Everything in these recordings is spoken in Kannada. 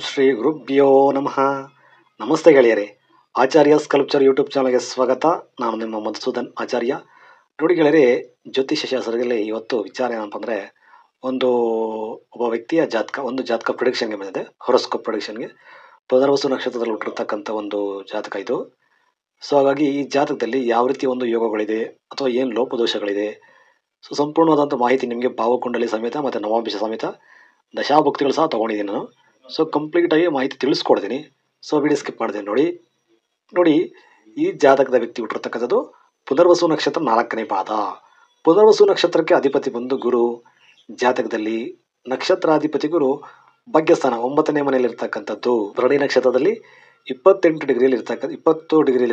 ಶ್ರೀ ಗುರುಭ್ಯೋ ನಮಃ. ನಮಸ್ತೆ ಗೆಳೆಯರೆ, ಆಚಾರ್ಯ ಸ್ಕಲ್ಪ್ಚರ್ ಯೂಟ್ಯೂಬ್ ಚಾನಲ್ಗೆ ಸ್ವಾಗತ. ನಾನು ನಿಮ್ಮ ಮಧುಸೂದನ್ ಆಚಾರ್ಯ. ನೋಡಿ ಗೆಳೆಯರೆ, ಜ್ಯೋತಿಷ್ಯ ಶಾಸ್ತ್ರದಲ್ಲಿ ಇವತ್ತು ವಿಚಾರ ಏನಪ್ಪ ಅಂದರೆ, ಒಬ್ಬ ವ್ಯಕ್ತಿಯ ಒಂದು ಜಾತಕ ಪ್ರಿಡಿಕ್ಷನ್ಗೆ ಬಂದಿದೆ. ಹೊರಸ್ಕೋಪ್ ಪ್ರಿಡಿಕ್ಷನ್ಗೆ ಪುನರ್ವಸು ನಕ್ಷತ್ರದಲ್ಲಿ ಹುಟ್ಟಿರ್ತಕ್ಕಂಥ ಒಂದು ಜಾತಕ ಇದು. ಸೊ ಹಾಗಾಗಿ ಈ ಜಾತಕದಲ್ಲಿ ಯಾವ ರೀತಿ ಒಂದು ಯೋಗಗಳಿದೆ ಅಥವಾ ಏನು ಲೋಪದೋಷಗಳಿದೆ, ಸೊ ಸಂಪೂರ್ಣವಾದಂಥ ಮಾಹಿತಿ ನಿಮಗೆ ಭಾವಕುಂಡಲಿ ಸಮೇತ ಮತ್ತು ನವಾಂಶ ಸಮೇತ ದಶಾಭುಕ್ತಿಗಳು ಸಹ ತೊಗೊಂಡಿದ್ದೀನಿ ನಾನು. ಸೊ ಕಂಪ್ಲೀಟಾಗಿ ಮಾಹಿತಿ ತಿಳಿಸ್ಕೊಡ್ತೀನಿ. ಸೊ ವಿಡಿಯೋ ಸ್ಕಿಪ್ ಮಾಡಿದೆ ನೋಡಿ. ಈ ಜಾತಕದ ವ್ಯಕ್ತಿ ಹುಟ್ಟಿರ್ತಕ್ಕಂಥದ್ದು ಪುನರ್ವಸು ನಕ್ಷತ್ರ 4ನೇ ಪಾದ. ಪುನರ್ವಸು ನಕ್ಷತ್ರಕ್ಕೆ ಅಧಿಪತಿ ಬಂದು ಗುರು. ಜಾತಕದಲ್ಲಿ ನಕ್ಷತ್ರಾಧಿಪತಿ ಗುರು ಭಾಗ್ಯಸ್ಥಾನ 9ನೇ ಮನೆಯಲ್ಲಿರ್ತಕ್ಕಂಥದ್ದು. ಭರಣಿ ನಕ್ಷತ್ರದಲ್ಲಿ 20 ಡಿಗ್ರಿಯಲ್ಲಿ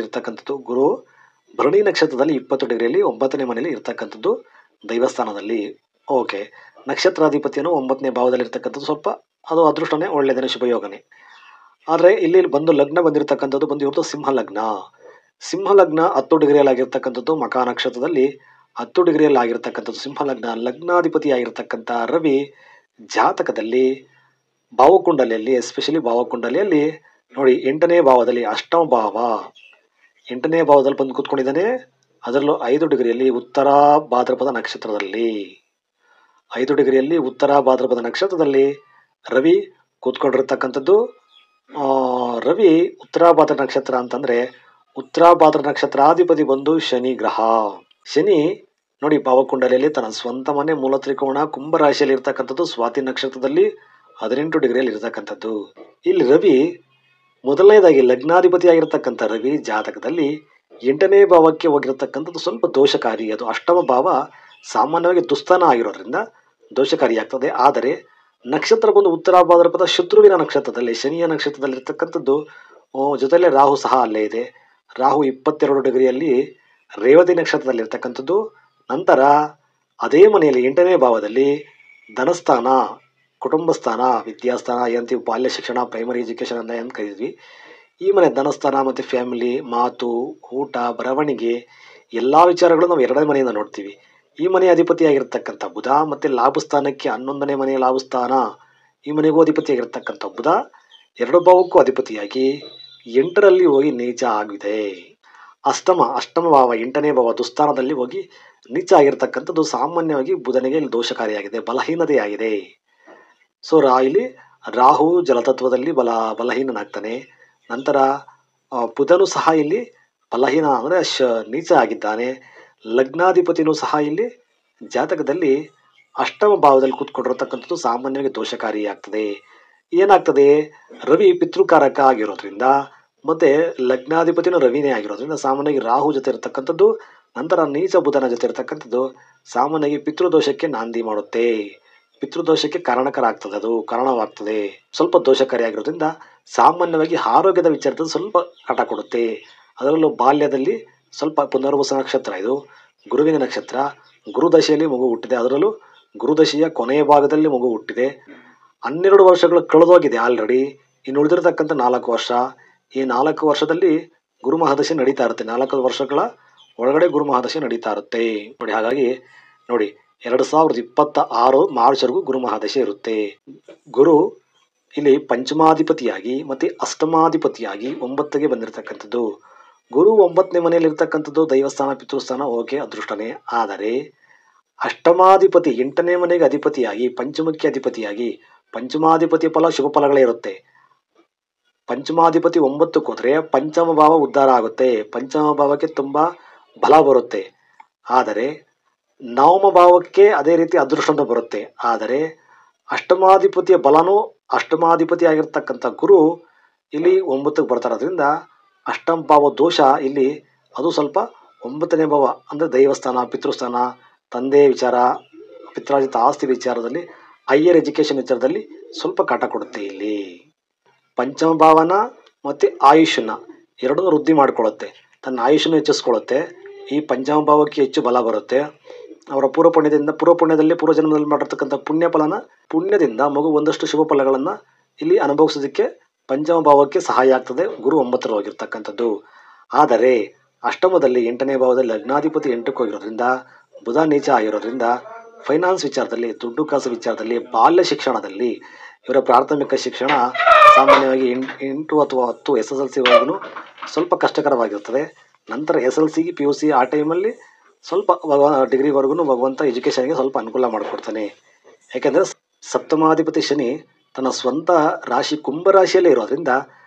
ಇರ್ತಕ್ಕಂಥದ್ದು ಗುರು. ಭರಣಿ ನಕ್ಷತ್ರದಲ್ಲಿ 20 ಡಿಗ್ರಿಯಲ್ಲಿ 9ನೇ ಮನೆಯಲ್ಲಿ ಇರ್ತಕ್ಕಂಥದ್ದು ದೈವಸ್ಥಾನದಲ್ಲಿ. ಓಕೆ, ನಕ್ಷತ್ರಾಧಿಪತಿಯನ್ನು 9ನೇ ಭಾವದಲ್ಲಿ ಇರ್ತಕ್ಕಂಥದ್ದು ಸ್ವಲ್ಪ ಅದು ಅದೃಷ್ಟನೇ, ಒಳ್ಳೆಯದೇನೆ, ಶುಭಯೋಗನೇ. ಆದರೆ ಇಲ್ಲಿ ಬಂದು ಲಗ್ನ ಬಂದಿರತಕ್ಕಂಥದ್ದು ಬಂದು ಇವ್ರದ್ದು ಸಿಂಹ ಲಗ್ನ. 10 ಡಿಗ್ರಿಯಲ್ಲಿ ಆಗಿರ್ತಕ್ಕಂಥದ್ದು ಮಕಾ ನಕ್ಷತ್ರದಲ್ಲಿ 10 ಡಿಗ್ರಿಯಲ್ಲಿ ಆಗಿರ್ತಕ್ಕಂಥದ್ದು ಸಿಂಹ ಲಗ್ನ. ಲಗ್ನಾಧಿಪತಿ ಆಗಿರ್ತಕ್ಕಂಥ ರವಿ ಜಾತಕದಲ್ಲಿ ಭಾವಕುಂಡಲಿಯಲ್ಲಿ, ಎಸ್ಪೆಷಲಿ ಭಾವಕುಂಡಲಿಯಲ್ಲಿ ನೋಡಿ 8ನೇ ಭಾವದಲ್ಲಿ, ಅಷ್ಟಮ ಭಾವ 8ನೇ ಭಾವದಲ್ಲಿ ಬಂದು ಕೂತ್ಕೊಂಡಿದ್ದಾನೆ. ಅದರಲ್ಲೂ 5 ಡಿಗ್ರಿಯಲ್ಲಿ ಉತ್ತರ ಭಾದ್ರಪದ ನಕ್ಷತ್ರದಲ್ಲಿ, 5 ಡಿಗ್ರಿಯಲ್ಲಿ ಉತ್ತರ ಭಾದ್ರಪದ ನಕ್ಷತ್ರದಲ್ಲಿ ರವಿ ಕೂತ್ಕೊಂಡಿರ್ತಕ್ಕಂಥದ್ದು. ರವಿ ಉತ್ತರ ಭಾದ್ರ ನಕ್ಷತ್ರ ಅಂತಂದರೆ, ಉತ್ತರ ಭಾದ್ರ ನಕ್ಷತ್ರಾಧಿಪತಿ ಬಂದು ಶನಿ ಗ್ರಹ. ಶನಿ ನೋಡಿ ಭಾವಕುಂಡಲಿಯಲ್ಲಿ ತನ್ನ ಸ್ವಂತ ಮನೆ ಮೂಲ ತ್ರಿಕೋಣ ಕುಂಭರಾಶಿಯಲ್ಲಿ ಇರ್ತಕ್ಕಂಥದ್ದು, ಸ್ವಾತಿ ನಕ್ಷತ್ರದಲ್ಲಿ 18 ಡಿಗ್ರಿಯಲ್ಲಿ ಇರ್ತಕ್ಕಂಥದ್ದು. ಇಲ್ಲಿ ರವಿ ಮೊದಲನೇದಾಗಿ ಲಗ್ನಾಧಿಪತಿ ಆಗಿರ್ತಕ್ಕಂಥ ರವಿ ಜಾತಕದಲ್ಲಿ 8ನೇ ಭಾವಕ್ಕೆ ಹೋಗಿರತಕ್ಕಂಥದ್ದು ಸ್ವಲ್ಪ ದೋಷಕಾರಿ. ಅದು ಅಷ್ಟಮ ಭಾವ ಸಾಮಾನ್ಯವಾಗಿ ದುಸ್ಥಾನ ಆಗಿರೋದ್ರಿಂದ ದೋಷಕಾರಿಯಾಗ್ತದೆ. ಆದರೆ ನಕ್ಷತ್ರ ಬಂದು ಉತ್ತರ ಭಾದ್ರಪದ ಶತ್ರುವಿನ ನಕ್ಷತ್ರದಲ್ಲಿ, ಶನಿಯ ನಕ್ಷತ್ರದಲ್ಲಿರ್ತಕ್ಕಂಥದ್ದು. ಜೊತೆಯಲ್ಲೇ ರಾಹು ಸಹ ಅಲ್ಲೇ ಇದೆ. ರಾಹು 22 ಡಿಗ್ರಿಯಲ್ಲಿ ರೇವತಿ ನಕ್ಷತ್ರದಲ್ಲಿರ್ತಕ್ಕಂಥದ್ದು. ನಂತರ ಅದೇ ಮನೆಯಲ್ಲಿ 8ನೇ ಭಾವದಲ್ಲಿ ಧನಸ್ಥಾನ, ಕುಟುಂಬ ಸ್ಥಾನ, ವಿದ್ಯಾಸ್ಥಾನ ಏನಂತೀವಿ, ಬಾಲ್ಯ ಶಿಕ್ಷಣ, ಪ್ರೈಮರಿ ಎಜುಕೇಷನ್ ಅಂತ ಕರೀತೀವಿ. ಈ ಮನೆ ಧನಸ್ಥಾನ ಮತ್ತು ಫ್ಯಾಮಿಲಿ, ಮಾತು, ಊಟ, ಬರವಣಿಗೆ ಎಲ್ಲ ವಿಚಾರಗಳು ನಾವು 2ನೇ ಮನೆಯಿಂದ ನೋಡ್ತೀವಿ. ಈ ಮನೆಯ ಅಧಿಪತಿಯಾಗಿರ್ತಕ್ಕಂಥ ಬುಧ ಮತ್ತು ಲಾಭಸ್ಥಾನಕ್ಕೆ 11ನೇ ಮನೆಯ ಲಾಭಸ್ಥಾನ, ಈ ಮನೆಗೂ ಅಧಿಪತಿಯಾಗಿರ್ತಕ್ಕಂಥ ಬುಧ 2 ಭಾವಕ್ಕೂ ಅಧಿಪತಿಯಾಗಿ 8ರಲ್ಲಿ ಹೋಗಿ ನೀಚ ಆಗಿದೆ. ಅಷ್ಟಮ ಭಾವ 8ನೇ ಭಾವ ದುಸ್ಥಾನದಲ್ಲಿ ಹೋಗಿ ನೀಚ ಆಗಿರ್ತಕ್ಕಂಥದ್ದು ಸಾಮಾನ್ಯವಾಗಿ ಬುಧನಿಗೆ ಇಲ್ಲಿ ದೋಷಕಾರಿಯಾಗಿದೆ, ಬಲಹೀನತೆಯಾಗಿದೆ. ಸೊ ಇಲ್ಲಿ ರಾಹು ಜಲತತ್ವದಲ್ಲಿ ಬಲಹೀನನಾಗ್ತಾನೆ. ನಂತರ ಬುಧನು ಸಹ ಇಲ್ಲಿ ಬಲಹೀನ ಅಂದರೆ ನೀಚ ಆಗಿದ್ದಾನೆ. ಲಗ್ನಾಧಿಪತಿನೂ ಸಹ ಇಲ್ಲಿ ಜಾತಕದಲ್ಲಿ ಅಷ್ಟಮ ಭಾವದಲ್ಲಿ ಕೂತ್ಕೊಂಡಿರತಕ್ಕಂಥದ್ದು ಸಾಮಾನ್ಯವಾಗಿ ದೋಷಕಾರಿಯಾಗ್ತದೆ. ಏನಾಗ್ತದೆ, ರವಿ ಪಿತೃಕಾರಕ ಆಗಿರೋದ್ರಿಂದ ಮತ್ತು ಲಗ್ನಾಧಿಪತಿನೂ ರವಿನೇ ಆಗಿರೋದ್ರಿಂದ ಸಾಮಾನ್ಯವಾಗಿ ರಾಹು ಜೊತೆ ಇರತಕ್ಕಂಥದ್ದು, ನಂತರ ನೀಚ ಬುಧನ ಜೊತೆ ಇರತಕ್ಕಂಥದ್ದು ಸಾಮಾನ್ಯವಾಗಿ ಪಿತೃದೋಷಕ್ಕೆ ನಾಂದಿ ಮಾಡುತ್ತೆ, ಪಿತೃದೋಷಕ್ಕೆ ಕಾರಣವಾಗ್ತದೆ. ಸ್ವಲ್ಪ ದೋಷಕಾರಿಯಾಗಿರೋದ್ರಿಂದ ಸಾಮಾನ್ಯವಾಗಿ ಆರೋಗ್ಯದ ವಿಚಾರದಲ್ಲಿ ಸ್ವಲ್ಪ ಕಾಟ ಕೊಡುತ್ತೆ. ಅದರಲ್ಲೂ ಬಾಲ್ಯದಲ್ಲಿ ಸ್ವಲ್ಪ ಪುನರ್ವಸು ನಕ್ಷತ್ರ, ಇದು ಗುರುವಿನ ನಕ್ಷತ್ರ. ಗುರುದಶೆಯಲ್ಲಿ ಮಗು ಹುಟ್ಟಿದೆ, ಅದರಲ್ಲೂ ಗುರುದಶೆಯ ಕೊನೆಯ ಭಾಗದಲ್ಲಿ ಮಗು ಹುಟ್ಟಿದೆ. 12 ವರ್ಷಗಳು ಕಳೆದೋಗಿದೆ ಆಲ್ರೆಡಿ. ಇನ್ನು ಉಳಿದಿರತಕ್ಕಂಥ 4 ವರ್ಷ. ಈ 4 ವರ್ಷದಲ್ಲಿ ಗುರು ಮಹಾದಶೆ ನಡೀತಾ ಇರುತ್ತೆ. 4 ವರ್ಷಗಳ ಒಳಗಡೆ ಗುರು ಮಹಾದಶೆ ನಡೀತಾ ಇರುತ್ತೆ ನೋಡಿ. ಹಾಗಾಗಿ ನೋಡಿ 2026 ಮಾರ್ಚ್ವರೆಗೂ ಗುರು ಮಹಾದಶೆ ಇರುತ್ತೆ. ಗುರು ಇಲ್ಲಿ ಪಂಚಮಾಧಿಪತಿಯಾಗಿ ಮತ್ತು ಅಷ್ಟಮಾಧಿಪತಿಯಾಗಿ 9ಗೆ ಬಂದಿರತಕ್ಕಂಥದ್ದು. ಗುರು 9ನೇ ಮನೆಯಲ್ಲಿ ಇರ್ತಕ್ಕಂಥದ್ದು ದೈವಸ್ಥಾನ, ಪಿತೃಸ್ಥಾನ, ಓಕೆ, ಅದೃಷ್ಟನೇ. ಆದರೆ ಅಷ್ಟಮಾಧಿಪತಿ 8ನೇ ಮನೆಗೆ ಅಧಿಪತಿಯಾಗಿ ಪಂಚಮಕ್ಕೆ ಅಧಿಪತಿಯಾಗಿ, ಪಂಚಮಾಧಿಪತಿ ಫಲ ಶುಭ ಫಲಗಳೇ ಇರುತ್ತೆ. ಪಂಚಮಾಧಿಪತಿ 9ಕ್ಕೆ ಹೋದರೆ ಪಂಚಮ ಭಾವ ಉದ್ಧಾರ ಆಗುತ್ತೆ, ಪಂಚಮ ಭಾವಕ್ಕೆ ತುಂಬ ಬಲ ಬರುತ್ತೆ. ಆದರೆ ನವಮ ಭಾವಕ್ಕೆ ಅದೇ ರೀತಿ ಅದೃಷ್ಟನೂ ಬರುತ್ತೆ. ಆದರೆ ಅಷ್ಟಮಾಧಿಪತಿಯ ಬಲನೂ, ಅಷ್ಟಮಾಧಿಪತಿ ಆಗಿರ್ತಕ್ಕಂಥ ಗುರು ಇಲ್ಲಿ 9ಕ್ಕೆ ಬರ್ತಾ ಇರೋದ್ರಿಂದ ಅಷ್ಟಮ ಭಾವ ದೋಷ ಇಲ್ಲಿ ಅದು ಸ್ವಲ್ಪ 9ನೇ ಭಾವ ಅಂದರೆ ದೈವಸ್ಥಾನ, ಪಿತೃಸ್ಥಾನ, ತಂದೆ ವಿಚಾರ, ಪಿತ್ರಾರ್ಜಿತ ಆಸ್ತಿ ವಿಚಾರದಲ್ಲಿ, ಹೈಯರ್ ಎಜುಕೇಷನ್ ವಿಚಾರದಲ್ಲಿ ಸ್ವಲ್ಪ ಕಾಟ ಕೊಡುತ್ತೆ. ಇಲ್ಲಿ ಪಂಚಮ ಭಾವನ ಮತ್ತು ಆಯುಷನ್ನ ಎರಡನ್ನೂ ವೃದ್ಧಿ ಮಾಡಿಕೊಳ್ಳುತ್ತೆ, ತನ್ನ ಆಯುಷನ್ನು ಹೆಚ್ಚಿಸ್ಕೊಳ್ಳುತ್ತೆ. ಈ ಪಂಚಮ ಭಾವಕ್ಕೆ ಹೆಚ್ಚು ಬಲ ಬರುತ್ತೆ. ಅವರ ಪೂರ್ವಪುಣ್ಯದಲ್ಲಿ ಪೂರ್ವಜನ್ಮದಲ್ಲಿ ಮಾಡಿರ್ತಕ್ಕಂಥ ಪುಣ್ಯದಿಂದ ಮಗು ಒಂದಷ್ಟು ಶುಭ ಫಲಗಳನ್ನು ಇಲ್ಲಿ ಅನುಭವಿಸೋದಕ್ಕೆ ಪಂಚಮ ಭಾವಕ್ಕೆ ಸಹಾಯ ಆಗ್ತದೆ, ಗುರು 9ರಲ್ಲಿ ಹೋಗಿರ್ತಕ್ಕಂಥದ್ದು. ಆದರೆ ಅಷ್ಟಮದಲ್ಲಿ 8ನೇ ಭಾವದಲ್ಲಿ ಲಗ್ನಾಧಿಪತಿ 8ಕ್ಕೆ ಹೋಗಿರೋದ್ರಿಂದ, ಬುಧ ನೀಚ ಆಗಿರೋದ್ರಿಂದ ಫೈನಾನ್ಸ್ ವಿಚಾರದಲ್ಲಿ, ದುಡ್ಡು ಕಾಸು ವಿಚಾರದಲ್ಲಿ, ಬಾಲ್ಯ ಶಿಕ್ಷಣದಲ್ಲಿ ಇವರ ಪ್ರಾಥಮಿಕ ಶಿಕ್ಷಣ ಸಾಮಾನ್ಯವಾಗಿ 8 ಅಥವಾ 10 SSLCವರೆಗೂ ಸ್ವಲ್ಪ ಕಷ್ಟಕರವಾಗಿರ್ತದೆ. ನಂತರ SLC PUC ಆ ಟೈಮಲ್ಲಿ ಸ್ವಲ್ಪ ಡಿಗ್ರಿವರೆಗೂ ಭಗವಂತ ಎಜುಕೇಷನ್ಗೆ ಸ್ವಲ್ಪ ಅನುಕೂಲ ಮಾಡಿಕೊಡ್ತಾನೆ. ಯಾಕೆಂದರೆ ಸಪ್ತಮಾಧಿಪತಿ ಶನಿ ತನ್ನ ಸ್ವಂತ ರಾಶಿ ಕುಂಭರಾಶಿಯಲ್ಲೇ ಇರೋದ್ರಿಂದ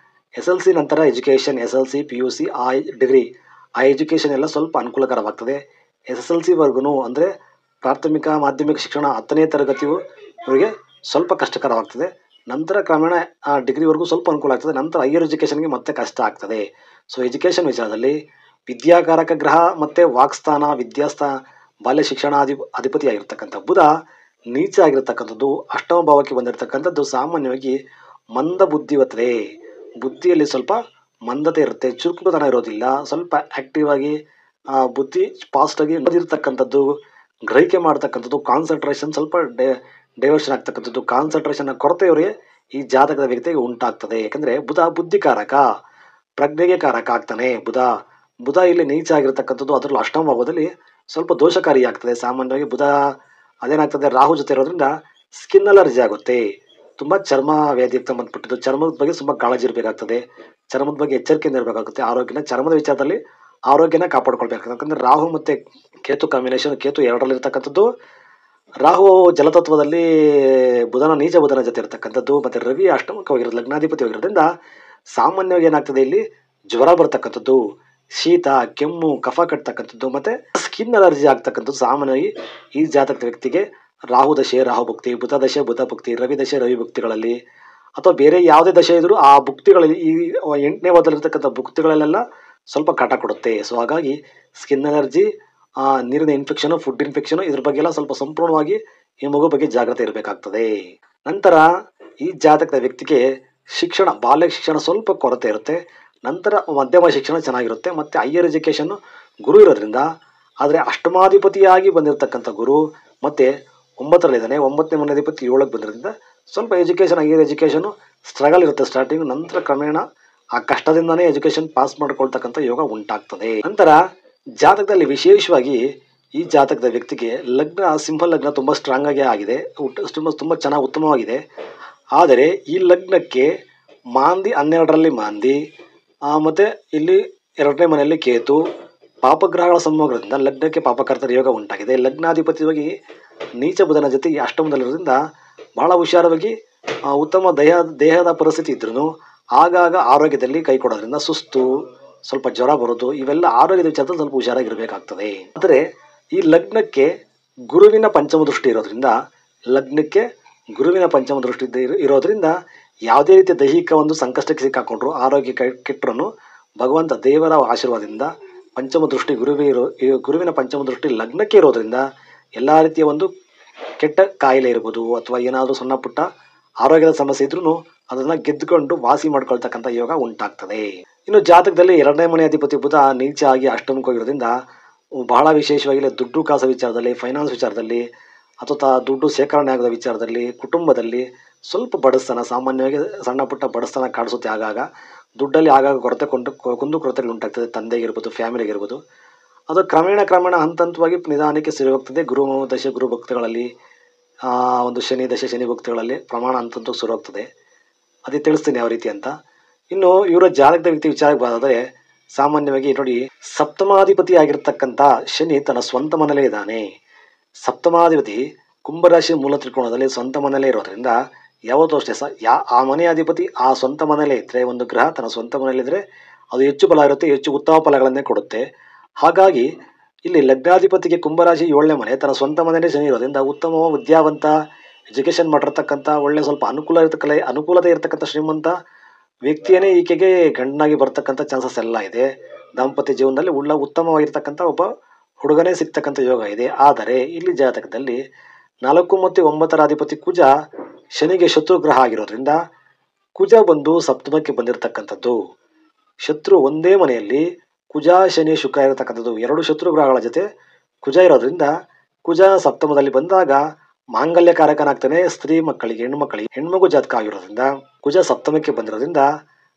SLC ನಂತರ ಎಜುಕೇಷನ್ SLC PUC ಆ ಡಿಗ್ರಿ ಆ ಎಜುಕೇಷನ್ ಎಲ್ಲ ಸ್ವಲ್ಪ ಅನುಕೂಲಕರವಾಗ್ತದೆ. SSLCವರೆಗೂ ಅಂದರೆ ಪ್ರಾಥಮಿಕ ಮಾಧ್ಯಮಿಕ ಶಿಕ್ಷಣ 10ನೇ ತರಗತಿಯು ಇವರಿಗೆ ಸ್ವಲ್ಪ ಕಷ್ಟಕರವಾಗ್ತದೆ. ನಂತರ ಕ್ರಮೇಣ ಆ ಡಿಗ್ರಿವರೆಗೂ ಸ್ವಲ್ಪ ಅನುಕೂಲ ಆಗ್ತದೆ. ನಂತರ ಹೈಯರ್ ಎಜುಕೇಷನ್ಗೆ ಮತ್ತೆ ಕಷ್ಟ ಆಗ್ತದೆ. ಸೊ ಎಜುಕೇಷನ್ ವಿಚಾರದಲ್ಲಿ ವಿದ್ಯಾಕಾರಕ ಗ್ರಹ ಮತ್ತು ವಾಕ್ಸ್ಥಾನ ವಿದ್ಯಾಸ್ಥಾನ ಬಾಲ್ಯ ಶಿಕ್ಷಣ ಅಧಿಪತಿಯಾಗಿರ್ತಕ್ಕಂಥ ಬುಧ ನೀಚ ಆಗಿರ್ತಕ್ಕಂಥದ್ದು ಅಷ್ಟಮ ಭಾವಕ್ಕೆ ಬಂದಿರತಕ್ಕಂಥದ್ದು ಸಾಮಾನ್ಯವಾಗಿ ಮಂದ ಬುದ್ಧಿವತ್ತರೆ. ಬುದ್ಧಿಯಲ್ಲಿ ಸ್ವಲ್ಪ ಮಂದತೆ ಇರುತ್ತೆ, ಚುರುಕುತನ ಇರೋದಿಲ್ಲ, ಸ್ವಲ್ಪ ಆ್ಯಕ್ಟಿವ್ ಆಗಿ ಬುದ್ಧಿ ಫಾಸ್ಟಾಗಿ ಓದಿರ್ತಕ್ಕಂಥದ್ದು, ಗ್ರಹಿಕೆ ಮಾಡ್ತಕ್ಕಂಥದ್ದು, ಕಾನ್ಸಂಟ್ರೇಷನ್ ಸ್ವಲ್ಪ ಡೈವರ್ಷನ್ ಆಗ್ತಕ್ಕಂಥದ್ದು, ಕಾನ್ಸಂಟ್ರೇಷನ್ನ ಕೊರತೆ ಇವರಿಗೆ ಈ ಜಾತಕದ ವ್ಯಕ್ತಿಗೆ ಉಂಟಾಗ್ತದೆ. ಯಾಕಂದರೆ ಬುಧ ಬುದ್ಧಿಕಾರಕ, ಪ್ರಜ್ಞೆಗೆ ಕಾರಕ ಆಗ್ತಾನೆ. ಬುಧ ಇಲ್ಲಿ ನೀಚ ಆಗಿರ್ತಕ್ಕಂಥದ್ದು ಅದರಲ್ಲೂ ಅಷ್ಟಮ ಭಾವದಲ್ಲಿ ಸ್ವಲ್ಪ ದೋಷಕಾರಿಯಾಗ್ತದೆ. ಸಾಮಾನ್ಯವಾಗಿ ಬುಧ ಅದೇನಾಗ್ತದೆ, ರಾಹು ಜೊತೆ ಇರೋದ್ರಿಂದ ಸ್ಕಿನ್ ಅಲರ್ಜಿ ಆಗುತ್ತೆ, ತುಂಬ ಚರ್ಮ ವ್ಯಾಧಿಗೆ ಸಂಬಂಧಪಟ್ಟಿದ್ದು, ಚರ್ಮದ ಬಗ್ಗೆ ತುಂಬ ಕಾಳಜಿ ಇರಬೇಕಾಗ್ತದೆ, ಚರ್ಮದ ಬಗ್ಗೆ ಎಚ್ಚರಿಕೆಯಿಂದ ಇರಬೇಕಾಗುತ್ತೆ. ಚರ್ಮದ ವಿಚಾರದಲ್ಲಿ ಆರೋಗ್ಯನ ಕಾಪಾಡ್ಕೊಳ್ಬೇಕಾಗ್ತದೆ. ಯಾಕಂದರೆ ರಾಹು ಮತ್ತು ಕೇತು ಕಾಂಬಿನೇಷನ್, ಕೇತು 2ರಲ್ಲಿರ್ತಕ್ಕಂಥದ್ದು, ರಾಹು ಜಲತತ್ವದಲ್ಲಿ ನೀಚ ಬುಧನ ಜೊತೆ ಇರತಕ್ಕಂಥದ್ದು, ಮತ್ತು ರವಿ ಅಷ್ಟಮಕ್ಕೆ ಲಗ್ನಾಧಿಪತಿ ಹೋಗಿರೋದ್ರಿಂದ ಸಾಮಾನ್ಯವಾಗಿ ಏನಾಗ್ತದೆ, ಇಲ್ಲಿ ಜ್ವರ ಬರ್ತಕ್ಕಂಥದ್ದು, ಶೀತ ಕೆಮ್ಮು ಕಫ ಕಟ್ತಕ್ಕಂಥದ್ದು ಮತ್ತು ಸ್ಕಿನ್ ಅಲರ್ಜಿ ಆಗ್ತಕ್ಕಂಥದ್ದು ಸಾಮಾನ್ಯವಾಗಿ ಈ ಜಾತಕದ ವ್ಯಕ್ತಿಗೆ ರಾಹು ದಶೆ ರಾಹು ಭುಕ್ತಿ, ಬುಧ ದಶೆ ಬುಧ ಭುಕ್ತಿ, ರವಿ ದಶೆ ರವಿ ಭುಕ್ತಿಗಳಲ್ಲಿ ಅಥವಾ ಬೇರೆ ಯಾವುದೇ ದಶೆ ಇದ್ದರೂ ಆ ಭುಕ್ತಿಗಳಲ್ಲಿ ಈ 8ನೇ ಭಾವದಲ್ಲಿರ್ತಕ್ಕಂಥ ಭುಕ್ತಿಗಳಲ್ಲೆಲ್ಲ ಸ್ವಲ್ಪ ಕಾಟ ಕೊಡುತ್ತೆ. ಸೊ ಹಾಗಾಗಿ ಸ್ಕಿನ್ ಅಲರ್ಜಿ, ನೀರಿನ ಇನ್ಫೆಕ್ಷನು, ಫುಡ್ ಇನ್ಫೆಕ್ಷನು, ಇದ್ರ ಬಗ್ಗೆ ಎಲ್ಲ ಸ್ವಲ್ಪ ಸಂಪೂರ್ಣವಾಗಿ ಈ ಮಗು ಬಗ್ಗೆ ಜಾಗ್ರತೆ ಇರಬೇಕಾಗ್ತದೆ. ನಂತರ ಈ ಜಾತಕದ ವ್ಯಕ್ತಿಗೆ ಶಿಕ್ಷಣ, ಬಾಲ್ಯ ಶಿಕ್ಷಣ ಸ್ವಲ್ಪ ಕೊರತೆ ಇರುತ್ತೆ. ನಂತರ ಮಧ್ಯಮ ಶಿಕ್ಷಣ ಚೆನ್ನಾಗಿರುತ್ತೆ ಮತ್ತು ಹೈಯರ್ ಎಜುಕೇಷನ್ನು ಗುರು ಇರೋದ್ರಿಂದ, ಆದರೆ ಅಷ್ಟಮಾಧಿಪತಿಯಾಗಿ ಬಂದಿರತಕ್ಕಂಥ ಗುರು ಮತ್ತು 9ರಲ್ಲಿದ್ದಾನೆ, 9ನೇ ಮನೆಯಾಧಿಪತಿ 7ಕ್ಕೆ ಬಂದಿರೋದ್ರಿಂದ ಸ್ವಲ್ಪ ಹೈಯರ್ ಎಜುಕೇಷನು ಸ್ಟ್ರಗಲ್ ಇರುತ್ತೆ ಸ್ಟಾರ್ಟಿಂಗ್. ನಂತರ ಕ್ರಮೇಣ ಆ ಕಷ್ಟದಿಂದನೇ ಎಜುಕೇಷನ್ ಪಾಸ್ ಮಾಡ್ಕೊಳ್ತಕ್ಕಂಥ ಯೋಗ ಉಂಟಾಗ್ತದೆ. ನಂತರ ಜಾತಕದಲ್ಲಿ ವಿಶೇಷವಾಗಿ ಈ ಜಾತಕದ ವ್ಯಕ್ತಿಗೆ ಲಗ್ನ ಸಿಂಪಲ್ ಲಗ್ನ ತುಂಬ ಸ್ಟ್ರಾಂಗ್ ಆಗಿದೆ, ತುಂಬ ಚೆನ್ನಾಗಿ ಉತ್ತಮವಾಗಿದೆ. ಆದರೆ ಈ ಲಗ್ನಕ್ಕೆ ಮಾಂದಿ 12ರಲ್ಲಿ ಮಾಂದಿ ಮತ್ತು ಇಲ್ಲಿ 2ನೇ ಮನೆಯಲ್ಲಿ ಕೇತು, ಪಾಪಗ್ರಹಗಳ ಸಂಯೋಗದಿಂದ ಲಗ್ನಕ್ಕೆ ಪಾಪಕರ್ತರ ಯೋಗ ಉಂಟಾಗಿದೆ. ಲಗ್ನಾಧಿಪತಿಯಾಗಿ ನೀಚ ಬುಧನ ಜೊತೆ ಈ ಅಷ್ಟಮದಲ್ಲಿರೋದ್ರಿಂದ ಬಹಳ ಹುಷಾರವಾಗಿ ಉತ್ತಮ ದೇಹದ ಪರಿಸ್ಥಿತಿ ಇದ್ರೂ ಆಗಾಗ ಆರೋಗ್ಯದಲ್ಲಿ ಕೈ ಕೊಡೋದ್ರಿಂದ ಸುಸ್ತು, ಸ್ವಲ್ಪ ಜ್ವರ ಬರೋದು, ಇವೆಲ್ಲ ಆರೋಗ್ಯದ ವಿಚಾರದಲ್ಲಿ ಸ್ವಲ್ಪ ಹುಷಾರಾಗಿರಬೇಕಾಗ್ತದೆ. ಆದರೆ ಈ ಲಗ್ನಕ್ಕೆ ಗುರುವಿನ ಪಂಚಮ ದೃಷ್ಟಿ ಇರೋದ್ರಿಂದ ಯಾವುದೇ ರೀತಿಯ ದೈಹಿಕ ಒಂದು ಸಂಕಷ್ಟಕ್ಕೆ ಸಿಕ್ಕಾಕೊಂಡ್ರು, ಆರೋಗ್ಯ ಕೆಟ್ಟರು ಭಗವಂತ ದೇವರ ಆಶೀರ್ವಾದದಿಂದ ಪಂಚಮ ದೃಷ್ಟಿ ಗುರುವಿನ ಪಂಚಮ ದೃಷ್ಟಿ ಲಗ್ನಕ್ಕೆ ಇರೋದ್ರಿಂದ ಎಲ್ಲ ರೀತಿಯ ಒಂದು ಕೆಟ್ಟ ಕಾಯಿಲೆ ಇರ್ಬೋದು ಅಥವಾ ಏನಾದರೂ ಸಣ್ಣ ಪುಟ್ಟ ಆರೋಗ್ಯದ ಸಮಸ್ಯೆ ಇದ್ರೂ ಅದನ್ನು ಗೆದ್ದುಕೊಂಡು ವಾಸಿ ಮಾಡ್ಕೊಳ್ತಕ್ಕಂಥ ಯೋಗ ಉಂಟಾಗ್ತದೆ. ಇನ್ನು ಜಾತಕದಲ್ಲಿ 2ನೇ ಮನೆ ಅಧಿಪತಿ ಬುಧ ನೀಚ ಆಗಿ ಅಷ್ಟಮಕ್ಕೆ ಹೋಗಿರೋದ್ರಿಂದ ಬಹಳ ವಿಶೇಷವಾಗಿ ದುಡ್ಡು ಕಾಸು ವಿಚಾರದಲ್ಲಿ, ಫೈನಾನ್ಸ್ ವಿಚಾರದಲ್ಲಿ ಅಥವಾ ದುಡ್ಡು ಶೇಖರಣೆ ಆಗೋದ ವಿಚಾರದಲ್ಲಿ, ಕುಟುಂಬದಲ್ಲಿ ಸ್ವಲ್ಪ ಬಡಸ್ತನ, ಸಾಮಾನ್ಯವಾಗಿ ಸಣ್ಣ ಪುಟ್ಟ ಬಡಸ್ತನ ಕಾಣಿಸುತ್ತೆ. ಆಗಾಗ ದುಡ್ಡಲ್ಲಿ ಆಗಾಗ ಕುಂದು ಕೊರತೆಗಳು ಉಂಟಾಗ್ತದೆ, ತಂದೆಗಿರ್ಬೋದು, ಫ್ಯಾಮಿಲಿಗಿರ್ಬೋದು. ಅದು ಕ್ರಮೇಣ ಹಂತ ಹಂತವಾಗಿ ನಿಧಾನಕ್ಕೆ ಸರಿ ಹೋಗ್ತದೆ. ಗುರು ದಶೆ ಗುರು ಭಕ್ತಿಗಳಲ್ಲಿ, ಒಂದು ಶನಿ ದಶೆ ಶನಿ ಭಕ್ತಿಗಳಲ್ಲಿ ಪ್ರಮಾಣ ಹಂತಕ್ಕೆ ಶುರು ಹೋಗ್ತದೆ. ಅದೇ ತಿಳಿಸ್ತೀನಿ ಯಾವ ರೀತಿ ಅಂತ. ಇನ್ನು ಇವರ ಜಾತಕದ ವ್ಯಕ್ತಿ ವಿಚಾರಕ್ಕೆ ಬರೋದಾದರೆ ಸಾಮಾನ್ಯವಾಗಿ ನೋಡಿ, ಸಪ್ತಮಾಧಿಪತಿ ಆಗಿರ್ತಕ್ಕಂಥ ಶನಿ ತನ್ನ ಸ್ವಂತ ಮನೆಯಲ್ಲೇ ಇದ್ದಾನೆ. ಸಪ್ತಮಾಧಿಪತಿ ಕುಂಭರಾಶಿ ಮೂಲ ತ್ರಿಕೋಣದಲ್ಲಿ ಸ್ವಂತ ಮನೆಯಲ್ಲೇ ಇರೋದ್ರಿಂದ ಯಾವತ್ತೂ ಅಷ್ಟೇ ಆ ಮನೆಯ ಅಧಿಪತಿ ಆ ಸ್ವಂತ ಮನೆಯಲ್ಲೇ ಇದ್ದರೆ, ಒಂದು ಗ್ರಹ ತನ್ನ ಸ್ವಂತ ಮನೆಯಲ್ಲಿದ್ದರೆ ಅದು ಹೆಚ್ಚು ಬಲ ಇರುತ್ತೆ, ಹೆಚ್ಚು ಉತ್ತಮ ಫಲಗಳನ್ನೇ ಕೊಡುತ್ತೆ. ಹಾಗಾಗಿ ಇಲ್ಲಿ ಲಗ್ನಾಧಿಪತಿಗೆ ಕುಂಭರಾಶಿ 7ನೇ ಮನೆ ತನ್ನ ಸ್ವಂತ ಮನೆಯಲ್ಲೇ ಶನಿ ಇರೋದ್ರಿಂದ ಉತ್ತಮ ವಿದ್ಯಾವಂತ, ಎಜುಕೇಷನ್ ಮಾಡಿರ್ತಕ್ಕಂಥ, ಒಳ್ಳೆ ಸ್ವಲ್ಪ ಅನುಕೂಲತೆ ಇರತಕ್ಕಂಥ ಶ್ರೀಮಂತ ವ್ಯಕ್ತಿಯೇ ಈಕೆಗೆ ಗಂಡನಾಗಿ ಬರ್ತಕ್ಕಂಥ ಚಾನ್ಸಸ್ ಎಲ್ಲ ಇದೆ. ದಾಂಪತ್ಯ ಜೀವನದಲ್ಲಿ ಉತ್ತಮವಾಗಿರ್ತಕ್ಕಂಥ ಒಬ್ಬ ಹುಡುಗನೇ ಸಿಗ್ತಕ್ಕಂಥ ಯೋಗ ಇದೆ. ಆದರೆ ಇಲ್ಲಿ ಜಾತಕದಲ್ಲಿ 4 ಮತ್ತು 9ರ ಅಧಿಪತಿ ಕುಜ ಶನಿಗೆ ಶತ್ರು ಗ್ರಹ ಆಗಿರೋದ್ರಿಂದ ಕುಜ ಬಂದು ಸಪ್ತಮಕ್ಕೆ ಬಂದಿರತಕ್ಕಂಥದ್ದು. ಶತ್ರು ಒಂದೇ ಮನೆಯಲ್ಲಿ ಕುಜ ಶನಿ ಶುಕ್ರ ಇರತಕ್ಕಂಥದ್ದು, 2 ಶತ್ರು ಗ್ರಹಗಳ ಜೊತೆ ಕುಜ ಇರೋದ್ರಿಂದ ಕುಜ ಸಪ್ತಮದಲ್ಲಿ ಬಂದಾಗ ಮಾಂಗಲ್ಯಕಾರಕನಾಗ್ತಾನೆ. ಸ್ತ್ರೀ ಮಕ್ಕಳಿಗೆ, ಹೆಣ್ಮಗು ಜಾತಕ ಆಗಿರೋದ್ರಿಂದ ಕುಜ ಸಪ್ತಮಕ್ಕೆ ಬಂದಿರೋದ್ರಿಂದ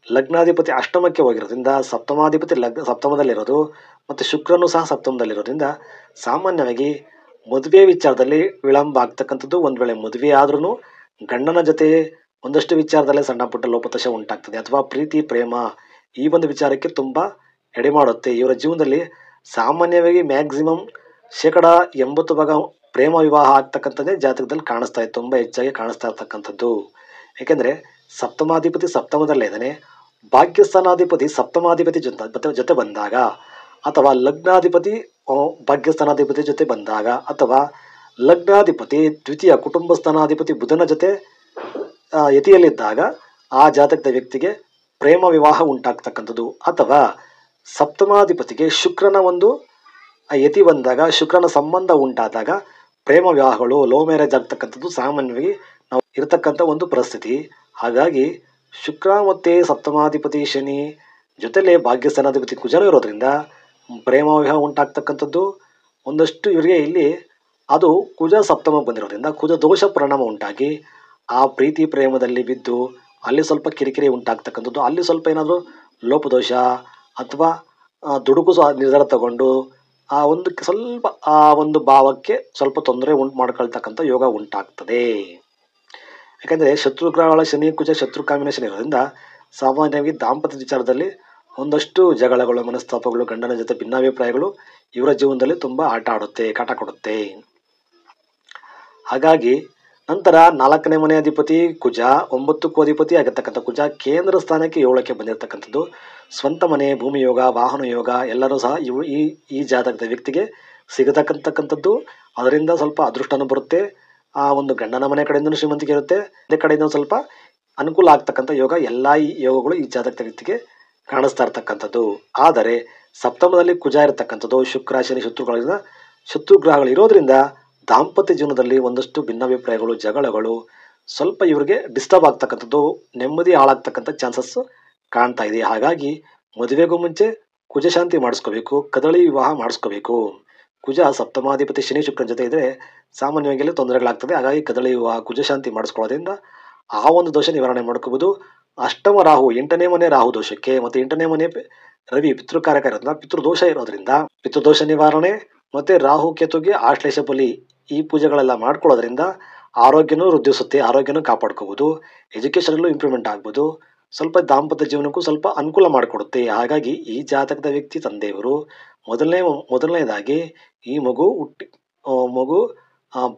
ಲಗ್ನಾಧಿಪತಿ ಅಷ್ಟಮಕ್ಕೆ ಹೋಗಿರೋದ್ರಿಂದ ಸಪ್ತಮಾಧಿಪತಿ ಸಪ್ತಮದಲ್ಲಿರೋದು ಮತ್ತು ಶುಕ್ರನು ಸಹ ಸಪ್ತಮದಲ್ಲಿರೋದ್ರಿಂದ ಸಾಮಾನ್ಯವಾಗಿ ಮದುವೆ ವಿಚಾರದಲ್ಲಿ ವಿಳಂಬ ಆಗ್ತಕ್ಕಂಥದ್ದು. ಒಂದು ವೇಳೆ ಮದುವೆ ಆದ್ರೂ ಗಂಡನ ಜೊತೆ ಒಂದಷ್ಟು ವಿಚಾರದಲ್ಲೇ ಸಣ್ಣ ಪುಟ್ಟ ಲೋಪದೋಷ ಉಂಟಾಗ್ತದೆ, ಅಥವಾ ಪ್ರೀತಿ ಪ್ರೇಮ ಈ ಒಂದು ವಿಚಾರಕ್ಕೆ ತುಂಬ ಎಡೆ ಮಾಡುತ್ತೆ. ಇವರ ಜೀವನದಲ್ಲಿ ಸಾಮಾನ್ಯವಾಗಿ ಮ್ಯಾಕ್ಸಿಮಮ್ 80% ಭಾಗ ಪ್ರೇಮ ವಿವಾಹ ಆಗ್ತಕ್ಕಂಥದ್ದೇ ಜಾತಕದಲ್ಲಿ ಕಾಣಿಸ್ತಾ ಇದೆ, ತುಂಬ ಹೆಚ್ಚಾಗಿ ಕಾಣಿಸ್ತಾ ಇರ್ತಕ್ಕಂಥದ್ದು. ಏಕೆಂದರೆ ಸಪ್ತಮಾಧಿಪತಿ ಸಪ್ತಮದಲ್ಲೇ ಇದ್ದಾನೆ, ಭಾಗ್ಯಸ್ಥಾನಾಧಿಪತಿ ಸಪ್ತಮಾಧಿಪತಿ ಜೊತೆ ಬಂದಾಗ, ಅಥವಾ ಲಗ್ನಾಧಿಪತಿ ಭಾಗ್ಯಸ್ಥಾನಾಧಿಪತಿ ಜೊತೆ ಬಂದಾಗ, ಅಥವಾ ಲಗ್ನಾಧಿಪತಿ ದ್ವಿತೀಯ ಕುಟುಂಬ ಸ್ಥಾನಾಧಿಪತಿ ಬುಧನ ಜೊತೆ ಯತಿಯಲ್ಲಿದ್ದಾಗ ಆ ಜಾತಕದ ವ್ಯಕ್ತಿಗೆ ಪ್ರೇಮ ವಿವಾಹ ಉಂಟಾಗ್ತಕ್ಕಂಥದ್ದು, ಅಥವಾ ಸಪ್ತಮಾಧಿಪತಿಗೆ ಶುಕ್ರನ ಒಂದು ಯತಿ ಬಂದಾಗ, ಶುಕ್ರನ ಸಂಬಂಧ ಉಂಟಾದಾಗ ಪ್ರೇಮ ವಿವಾಹಗಳು ಲವ್ ಮ್ಯಾರೇಜ್ ಆಗ್ತಕ್ಕಂಥದ್ದು ಸಾಮಾನ್ಯವಾಗಿ ನಾವು ಇರತಕ್ಕಂಥ ಒಂದು ಪರಿಸ್ಥಿತಿ. ಹಾಗಾಗಿ ಶುಕ್ರ ಮತ್ತು ಸಪ್ತಮಾಧಿಪತಿ ಶನಿ ಜೊತೆಲೆ ಭಾಗ್ಯಸ್ಥಾನಾಧಿಪತಿ ಕುಜರು ಇರೋದ್ರಿಂದ ಪ್ರೇಮ ವಿವಾಹ ಉಂಟಾಗ್ತಕ್ಕಂಥದ್ದು. ಒಂದಷ್ಟು ಇವರಿಗೆ ಇಲ್ಲಿ ಅದು ಕುಜ ಸಪ್ತಮಕ್ಕೆ ಬಂದಿರೋದ್ರಿಂದ ಕುಜ ದೋಷ ಪರಿಣಾಮ ಉಂಟಾಗಿ ಆ ಪ್ರೀತಿ ಪ್ರೇಮದಲ್ಲಿ ಬಿದ್ದು ಅಲ್ಲಿ ಸ್ವಲ್ಪ ಕಿರಿಕಿರಿ ಉಂಟಾಗ್ತಕ್ಕಂಥದ್ದು, ಅಲ್ಲಿ ಸ್ವಲ್ಪ ಏನಾದರೂ ಲೋಪದೋಷ ಅಥವಾ ದುಡುಕು ನಿರ್ಧಾರ ತಗೊಂಡು ಆ ಒಂದು ಸ್ವಲ್ಪ ಆ ಒಂದು ಭಾವಕ್ಕೆ ಸ್ವಲ್ಪ ತೊಂದರೆ ಉಂಟು ಮಾಡ್ಕೊಳ್ತಕ್ಕಂಥ ಯೋಗ ಉಂಟಾಗ್ತದೆ. ಯಾಕಂದರೆ ಶತ್ರುಗ್ರಹಗಳ ಶನಿ ಕುಜ ಶತ್ರು ಕಾಂಬಿನೇಷನ್ ಇರೋದ್ರಿಂದ ಸಾಮಾನ್ಯವಾಗಿ ದಾಂಪತ್ಯ ವಿಚಾರದಲ್ಲಿ ಒಂದಷ್ಟು ಜಗಳಗಳು, ಮನಸ್ತಾಪಗಳು, ಗಂಡನ ಜೊತೆ ಭಿನ್ನಾಭಿಪ್ರಾಯಗಳು ಇವರ ಜೀವನದಲ್ಲಿ ತುಂಬ ಆಟ ಆಡುತ್ತೆ, ಕಾಟ ಕೊಡುತ್ತೆ. ಹಾಗಾಗಿ ನಂತರ 4ನೇ ಮನೆ ಅಧಿಪತಿ ಕುಜ, 9ಕ್ಕೂ ಅಧಿಪತಿ ಆಗಿರ್ತಕ್ಕಂಥ ಕುಜ ಕೇಂದ್ರ ಸ್ಥಾನಕ್ಕೆ 7ಕ್ಕೆ ಬಂದಿರತಕ್ಕಂಥದ್ದು. ಸ್ವಂತ ಮನೆ, ಭೂಮಿ ಯೋಗ, ವಾಹನ ಯೋಗ ಎಲ್ಲರೂ ಸಹ ಈ ಜಾತಕದ ವ್ಯಕ್ತಿಗೆ ಸಿಗತಕ್ಕಂಥದ್ದು. ಅದರಿಂದ ಸ್ವಲ್ಪ ಅದೃಷ್ಟನೂ ಬರುತ್ತೆ, ಆ ಒಂದು ಗಂಡನ ಮನೆ ಕಡೆಯಿಂದ ಶ್ರೀಮಂತಿಕೆ ಇರುತ್ತೆ, ಅದೇ ಕಡೆಯಿಂದ ಸ್ವಲ್ಪ ಅನುಕೂಲ ಆಗ್ತಕ್ಕಂಥ ಯೋಗ, ಎಲ್ಲ ಈ ಯೋಗಗಳು ಈ ಜಾತಕದ ವ್ಯಕ್ತಿಗೆ ಕಾಣಿಸ್ತಾ ಇರ್ತಕ್ಕಂಥದ್ದು. ಆದರೆ ಸಪ್ತಮದಲ್ಲಿ ಕುಜ ಇರತಕ್ಕಂಥದ್ದು, ಶುಕ್ರ ಶನಿ ಶತ್ರುಗ್ರಹಗಳು ಇರೋದ್ರಿಂದ ದಾಂಪತ್ಯ ಜೀವನದಲ್ಲಿ ಒಂದಷ್ಟು ಭಿನ್ನಾಭಿಪ್ರಾಯಗಳು, ಜಗಳಗಳು, ಸ್ವಲ್ಪ ಇವರಿಗೆ ಡಿಸ್ಟರ್ಬ್ ಆಗ್ತಕ್ಕಂಥದ್ದು, ನೆಮ್ಮದಿ ಹಾಳಾಗ್ತಕ್ಕಂಥ ಚಾನ್ಸಸ್ ಕಾಣ್ತಾ ಇದೆ. ಹಾಗಾಗಿ ಮದುವೆಗೂ ಮುಂಚೆ ಕುಜ ಶಾಂತಿ ಮಾಡಿಸ್ಕೋಬೇಕು, ಕದಳಿ ವಿವಾಹ ಮಾಡಿಸ್ಕೋಬೇಕು. ಕುಜ ಸಪ್ತಮಾಧಿಪತಿ ಶನಿ ಶುಕ್ರನ ಜೊತೆ ಇದ್ದರೆ ಸಾಮಾನ್ಯವಾಗಿ ತೊಂದರೆಗಳಾಗ್ತದೆ. ಹಾಗಾಗಿ ಕದಳಿ ವಿವಾಹ, ಕುಜ ಶಾಂತಿ ಮಾಡಿಸ್ಕೊಳ್ಳೋದ್ರಿಂದ ಆ ಒಂದು ದೋಷ ನಿವಾರಣೆ ಮಾಡ್ಕೋಬೋದು. ಅಷ್ಟಮ ರಾಹು 8ನೇ ಮನೆ ರಾಹು ದೋಷಕ್ಕೆ ಮತ್ತು 8ನೇ ಮನೆ ರವಿ ಪಿತೃಕಾರಕ ಇರೋದ್ರಿಂದ ಪಿತೃದೋಷ ಇರೋದ್ರಿಂದ ಪಿತೃದೋಷ ನಿವಾರಣೆ ಮತ್ತು ರಾಹು ಕೇತುಗೆ ಆಶ್ಲೇಷ ಬಲಿ ಈ ಪೂಜೆಗಳೆಲ್ಲ ಮಾಡ್ಕೊಳ್ಳೋದ್ರಿಂದ ಆರೋಗ್ಯನೂ ವೃದ್ಧಿಸುತ್ತೆ, ಆರೋಗ್ಯನೂ ಕಾಪಾಡ್ಕೋಬೋದು, ಎಜುಕೇಷನಲ್ಲೂ ಇಂಪ್ರೂವ್ಮೆಂಟ್ ಆಗ್ಬೋದು, ಸ್ವಲ್ಪ ದಾಂಪತ್ಯ ಜೀವನಕ್ಕೂ ಸ್ವಲ್ಪ ಅನುಕೂಲ ಮಾಡಿಕೊಡುತ್ತೆ. ಹಾಗಾಗಿ ಈ ಜಾತಕದ ವ್ಯಕ್ತಿ ತಂದೆಯವರು ಮೊದಲನೇದಾಗಿ ಈ ಮಗು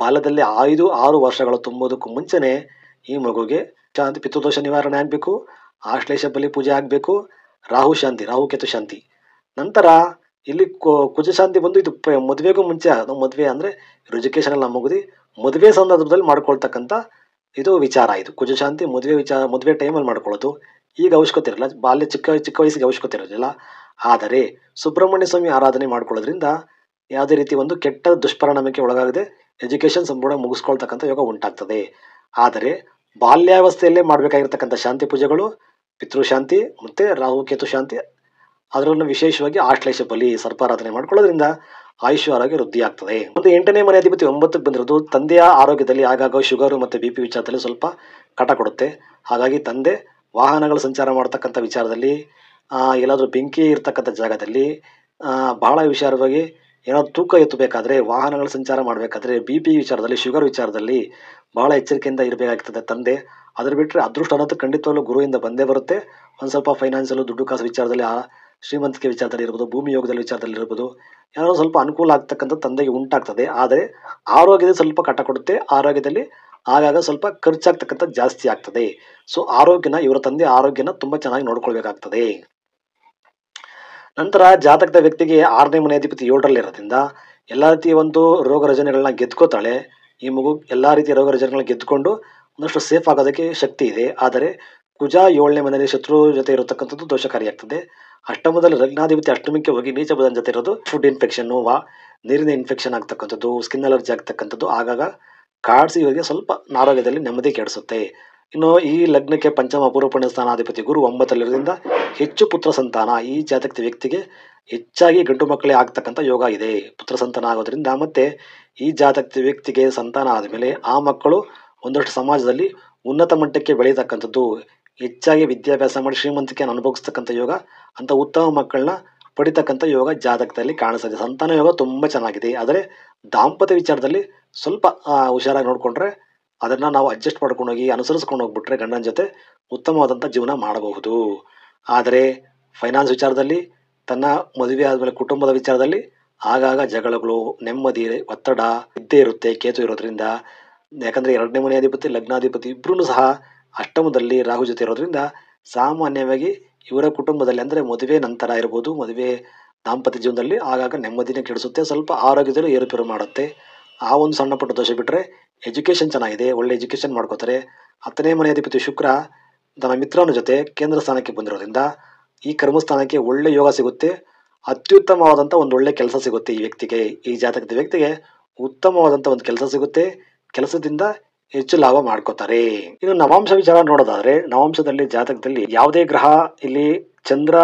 ಬಾಲ್ಯದಲ್ಲಿ 5-6 ವರ್ಷಗಳು ತುಂಬೋದಕ್ಕೂ ಮುಂಚೆನೇ ಈ ಮಗುಗೆ ಶಾಂತಿ ಪಿತೃದೋಷ ನಿವಾರಣೆ ಆಗಬೇಕು, ಆಶ್ಲೇಷ ಬಲಿ ಪೂಜೆ ಆಗಬೇಕು, ರಾಹು ಶಾಂತಿ, ರಾಹುಕೇತು ಶಾಂತಿ. ನಂತರ ಇಲ್ಲಿ ಕುಜ ಶಾಂತಿ ಬಂದು ಇದು ಮದುವೆಗೂ ಮುಂಚೆ, ಮದುವೆ ಅಂದರೆ ಎಜುಕೇಷನಲ್ಲಿ ಮುಗಿದು ಮದುವೆ ಸಂದರ್ಭದಲ್ಲಿ ಮಾಡ್ಕೊಳ್ತಕ್ಕಂಥ ಇದು ವಿಚಾರ. ಇದು ಕುಜ ಶಾಂತಿ ಮದುವೆ ಟೈಮಲ್ಲಿ ಮಾಡ್ಕೊಳ್ಳೋದು ಈಗ ಅವಶ್ಯಕತೆ ಇರಲ್ಲ, ಬಾಲ್ಯ ಚಿಕ್ಕ ವಯಸ್ಸಿಗೆ ಅವಶ್ಯಕತೆ ಇರೋದಿಲ್ಲ. ಆದರೆ ಸುಬ್ರಹ್ಮಣ್ಯ ಸ್ವಾಮಿ ಆರಾಧನೆ ಮಾಡ್ಕೊಳ್ಳೋದ್ರಿಂದ ಯಾವುದೇ ರೀತಿ ಒಂದು ಕೆಟ್ಟ ದುಷ್ಪರಿಣಾಮಕ್ಕೆ ಒಳಗಾಗದೆ ಎಜುಕೇಷನ್ ಸಂಪೂರ್ಣ ಮುಗಿಸ್ಕೊಳ್ತಕ್ಕಂಥ ಯೋಗ ಉಂಟಾಗ್ತದೆ. ಆದರೆ ಬಾಲ್ಯಾವಸ್ಥೆಯಲ್ಲೇ ಮಾಡಬೇಕಾಗಿರ್ತಕ್ಕಂಥ ಶಾಂತಿ ಪೂಜೆಗಳು ಪಿತೃಶಾಂತಿ ಮತ್ತು ರಾಹುಕೇತು ಶಾಂತಿ, ಅದರನ್ನು ವಿಶೇಷವಾಗಿ ಆಶ್ಲೇಷ ಬಲಿ ಸರ್ಪಾರಾಧನೆ ಮಾಡ್ಕೊಳ್ಳೋದ್ರಿಂದ ಆಯುಷ್ ಆರೋಗ್ಯ ವೃದ್ಧಿ ಆಗ್ತದೆ. ಮತ್ತು 8ನೇ ಮನೆ ಅಧಿಪತಿ 9ಕ್ಕೆ ಬಂದಿರೋದು ತಂದೆಯ ಆರೋಗ್ಯದಲ್ಲಿ ಆಗಾಗ ಶುಗರು ಮತ್ತು BP ವಿಚಾರದಲ್ಲಿ ಸ್ವಲ್ಪ ಕಾಟ ಕೊಡುತ್ತೆ. ಹಾಗಾಗಿ ತಂದೆ ವಾಹನಗಳು ಸಂಚಾರ ಮಾಡ್ತಕ್ಕಂಥ ವಿಚಾರದಲ್ಲಿ, ಎಲ್ಲಾದರೂ ಬೆಂಕಿ ಇರ್ತಕ್ಕಂಥ ಜಾಗದಲ್ಲಿ, ಭಾಳ ವಿಚಾರವಾಗಿ ಏನಾದರೂ ತೂಕ ಎತ್ತಬೇಕಾದ್ರೆ, ವಾಹನಗಳ ಸಂಚಾರ ಮಾಡಬೇಕಾದ್ರೆ, BP ವಿಚಾರದಲ್ಲಿ, ಶುಗರ್ ವಿಚಾರದಲ್ಲಿ ಭಾಳ ಎಚ್ಚರಿಕೆಯಿಂದ ಇರಬೇಕಾಗ್ತದೆ ತಂದೆ. ಅದ್ರ ಬಿಟ್ಟರೆ ಅದೃಷ್ಟ ಅನ್ನೋದು ಖಂಡಿತವಾಗ್ಲೂ ಗುರುವಿಂದ ಬಂದೇ ಬರುತ್ತೆ. ಒಂದು ಸ್ವಲ್ಪ ಫೈನಾನ್ಷಿಯಲು, ದುಡ್ಡು ಕಾಸು ವಿಚಾರದಲ್ಲಿ, ಶ್ರೀಮಂತಿಕೆ ವಿಚಾರದಲ್ಲಿ ಇರ್ಬೋದು, ಭೂಮಿ ಯೋಗದಲ್ಲಿ ವಿಚಾರದಲ್ಲಿ ಇರ್ಬೋದು, ಏನೋ ಸ್ವಲ್ಪ ಅನುಕೂಲ ಆಗ್ತಕ್ಕಂಥ ತಂದೆಗೆ ಉಂಟಾಗ್ತದೆ. ಆದರೆ ಆರೋಗ್ಯದಲ್ಲಿ ಸ್ವಲ್ಪ ಕಟ ಕೊಡುತ್ತೆ, ಆರೋಗ್ಯದಲ್ಲಿ ಆಗಾಗ ಸ್ವಲ್ಪ ಖರ್ಚಾಗ್ತಕ್ಕಂಥ ಜಾಸ್ತಿ ಆಗ್ತದೆ. ಸೊ ಇವರ ತಂದೆ ಆರೋಗ್ಯನ ತುಂಬ ಚೆನ್ನಾಗಿ ನೋಡ್ಕೊಳ್ಬೇಕಾಗ್ತದೆ. ನಂತರ ಜಾತಕದ ವ್ಯಕ್ತಿಗೆ 6ನೇ ಮನೆ ಅಧಿಪತಿ 7ರಲ್ಲಿರೋದ್ರಿಂದ ಎಲ್ಲ ರೀತಿಯ ಒಂದು ರೋಗ ರುಜಿನಗಳನ್ನ ಗೆದ್ಕೋತಾಳೆ. ಈ ಮಗು ಎಲ್ಲ ರೀತಿಯ ರೋಗ ರುಜಿನಗಳನ್ನ ಗೆದ್ದುಕೊಂಡು ಒಂದಷ್ಟು ಸೇಫ್ ಆಗೋದಕ್ಕೆ ಶಕ್ತಿ ಇದೆ. ಆದರೆ ಕುಜ 7ನೇ ಮನೆಯಲ್ಲಿ ಶತ್ರು ಜೊತೆ ಇರತಕ್ಕಂಥದ್ದು ದೋಷಕಾರಿಯಾಗ್ತದೆ. ಅಷ್ಟಮದಲ್ಲಿ ಲಗ್ನಾಧಿಪತಿ ಅಷ್ಟಮಕ್ಕೆ ಹೋಗಿ ನೀಚ ಬುಧನ ಜೊತೆ ಇರೋದು ಫುಡ್ ಇನ್ಫೆಕ್ಷನ್ನು, ನೀರಿನ ಇನ್ಫೆಕ್ಷನ್ ಆಗ್ತಕ್ಕಂಥದ್ದು, ಸ್ಕಿನ್ ಅಲರ್ಜಿ ಆಗ್ತಕ್ಕಂಥದ್ದು ಆಗಾಗ ಕಾಡಿಸಿ ಇವರಿಗೆ ಸ್ವಲ್ಪ ಆರೋಗ್ಯದಲ್ಲಿ ನೆಮ್ಮದಿ ಕೆಡಿಸುತ್ತೆ. ಇನ್ನು ಈ ಲಗ್ನಕ್ಕೆ ಪಂಚಮ ಅಪೂರ್ವ ಪುಣ್ಯ ಸ್ಥಾನಾಧಿಪತಿ ಗುರು 9ರಲ್ಲಿರೋದ್ರಿಂದ ಹೆಚ್ಚು ಪುತ್ರ ಸಂತಾನ ಈ ಜಾತಕದ ವ್ಯಕ್ತಿಗೆ ಹೆಚ್ಚಾಗಿ ಗಂಡು ಮಕ್ಕಳೇ ಆಗ್ತಕ್ಕಂಥ ಯೋಗ ಇದೆ. ಪುತ್ರ ಸಂತಾನ ಆಗೋದ್ರಿಂದ ಮತ್ತು ಈ ಜಾತಕದ ವ್ಯಕ್ತಿಗೆ ಸಂತಾನ ಆದಮೇಲೆ ಆ ಮಕ್ಕಳು ಒಂದಷ್ಟು ಸಮಾಜದಲ್ಲಿ ಉನ್ನತ ಮಟ್ಟಕ್ಕೆ ಬೆಳೀತಕ್ಕಂಥದ್ದು, ಹೆಚ್ಚಾಗಿ ವಿದ್ಯಾಭ್ಯಾಸ ಮಾಡಿ ಶ್ರೀಮಂತಿಕೆಯನ್ನು ಅನುಭವಿಸ್ತಕ್ಕಂಥ ಯೋಗ, ಅಂಥ ಉತ್ತಮ ಮಕ್ಕಳನ್ನ ಪಡಿತಕ್ಕಂಥ ಯೋಗ ಜಾತಕದಲ್ಲಿ ಕಾಣಿಸ್ತದೆ. ಸಂತಾನ ಯೋಗ ತುಂಬ ಚೆನ್ನಾಗಿದೆ. ಆದರೆ ದಾಂಪತ್ಯ ವಿಚಾರದಲ್ಲಿ ಸ್ವಲ್ಪ ಹುಷಾರಾಗಿ ನೋಡಿಕೊಂಡ್ರೆ ಅದನ್ನು ನಾವು ಅಡ್ಜಸ್ಟ್ ಮಾಡ್ಕೊಂಡೋಗಿ ಅನುಸರಿಸ್ಕೊಂಡು ಹೋಗ್ಬಿಟ್ರೆ ಗಂಡನ ಜೊತೆ ಉತ್ತಮವಾದಂಥ ಜೀವನ ಮಾಡಬಹುದು. ಆದರೆ ಫೈನಾನ್ಸ್ ವಿಚಾರದಲ್ಲಿ, ತನ್ನ ಮದುವೆ ಆದಮೇಲೆ ಕುಟುಂಬದ ವಿಚಾರದಲ್ಲಿ ಆಗಾಗ ಜಗಳಗಳು, ನೆಮ್ಮದಿ, ಒತ್ತಡ ಇದ್ದೇ ಇರುತ್ತೆ ಕೇತು ಇರೋದ್ರಿಂದ. ಯಾಕಂದರೆ 2ನೇ ಮನೆ ಅಧಿಪತಿ ಲಗ್ನಾಧಿಪತಿ ಇಬ್ಬರೂ ಸಹ ಅಷ್ಟಮದಲ್ಲಿ ರಾಹು ಜೊತೆ ಇರೋದ್ರಿಂದ ಸಾಮಾನ್ಯವಾಗಿ ಇವರ ಕುಟುಂಬದಲ್ಲಿ ಅಂದರೆ ಮದುವೆ ನಂತರ ಇರ್ಬೋದು, ಮದುವೆ ದಾಂಪತ್ಯ ಜೀವನದಲ್ಲಿ ಆಗಾಗ ನೆಮ್ಮದಿನೇ ಕೆಡಿಸುತ್ತೆ, ಸ್ವಲ್ಪ ಆರೋಗ್ಯದಲ್ಲೂ ಏರುಪೇರು ಮಾಡುತ್ತೆ. ಆ ಒಂದು ಸಣ್ಣ ಪುಟ್ಟ ದೋಷ ಬಿಟ್ಟರೆ ಎಜುಕೇಷನ್ ಚೆನ್ನಾಗಿದೆ, ಒಳ್ಳೆ ಎಜುಕೇಷನ್ ಮಾಡ್ಕೋತಾರೆ. 10ನೇ ಮನೆ ಅಧಿಪತಿ ಶುಕ್ರ ತನ್ನ ಮಿತ್ರನ ಜೊತೆ ಕೇಂದ್ರ ಸ್ಥಾನಕ್ಕೆ ಬಂದಿರೋದ್ರಿಂದ ಈ ಕರ್ಮಸ್ಥಾನಕ್ಕೆ ಒಳ್ಳೆ ಯೋಗ ಸಿಗುತ್ತೆ, ಅತ್ಯುತ್ತಮವಾದಂಥ ಒಂದು ಒಳ್ಳೆ ಕೆಲಸ ಸಿಗುತ್ತೆ ಈ ವ್ಯಕ್ತಿಗೆ. ಈ ಜಾತಕದ ವ್ಯಕ್ತಿಗೆ ಉತ್ತಮವಾದಂಥ ಒಂದು ಕೆಲಸ ಸಿಗುತ್ತೆ, ಕೆಲಸದಿಂದ ಹೆಚ್ಚು ಲಾಭ ಮಾಡ್ಕೋತಾರೆ. ಇನ್ನು ನವಾಂಶ ವಿಚಾರ ನೋಡೋದಾದ್ರೆ, ನವಾಂಶದಲ್ಲಿ ಜಾತಕದಲ್ಲಿ ಯಾವುದೇ ಗ್ರಹ ಇಲ್ಲಿ ಚಂದ್ರ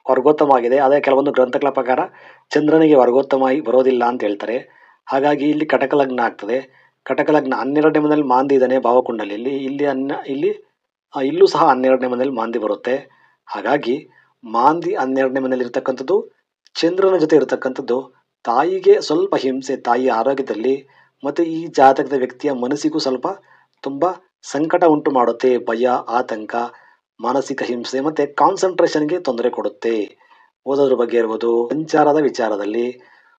ವರ್ಗೋತ್ತಮ ಆಗಿದೆ, ಅದೇ ಕೆಲವೊಂದು ಗ್ರಂಥಗಳ ಪ್ರಕಾರ ಚಂದ್ರನಿಗೆ ವರ್ಗೋತ್ತಮವಾಗಿ ಬರೋದಿಲ್ಲ ಅಂತ ಹೇಳ್ತಾರೆ. ಹಾಗಾಗಿ ಇಲ್ಲಿ ಕಟಕ ಲಗ್ನ ಆಗ್ತದೆ. ಕಟಕ ಲಗ್ನ 12ನೇ ಮನೆಯಲ್ಲಿ ಮಾಂದಿ ಇದ್ದಾನೆ ಭಾವಕುಂಡಲಿಯಲ್ಲಿ, ಇಲ್ಲೂ ಸಹ 12ನೇ ಮನೆಯಲ್ಲಿ ಮಾಂದಿ ಬರುತ್ತೆ. ಹಾಗಾಗಿ ಮಾಂದಿ 12ನೇ ಮನೆಯಲ್ಲಿ ಇರ್ತಕ್ಕಂಥದ್ದು ಚಂದ್ರನ ಜೊತೆ ಇರತಕ್ಕಂಥದ್ದು ತಾಯಿಗೆ ಸ್ವಲ್ಪ ಹಿಂಸೆ, ತಾಯಿಯ ಆರೋಗ್ಯದಲ್ಲಿ ಮತ್ತು ಈ ಜಾತಕದ ವ್ಯಕ್ತಿಯ ಮನಸ್ಸಿಗೂ ಸ್ವಲ್ಪ ತುಂಬ ಸಂಕಟ ಉಂಟು ಮಾಡುತ್ತೆ. ಭಯ, ಆತಂಕ, ಮಾನಸಿಕ ಹಿಂಸೆ ಮತ್ತು ಕಾನ್ಸಂಟ್ರೇಷನ್ಗೆ ತೊಂದರೆ ಕೊಡುತ್ತೆ. ಓದೋದ್ರ ಬಗ್ಗೆ ಇರ್ಬೋದು, ಸಂಚಾರದ ವಿಚಾರದಲ್ಲಿ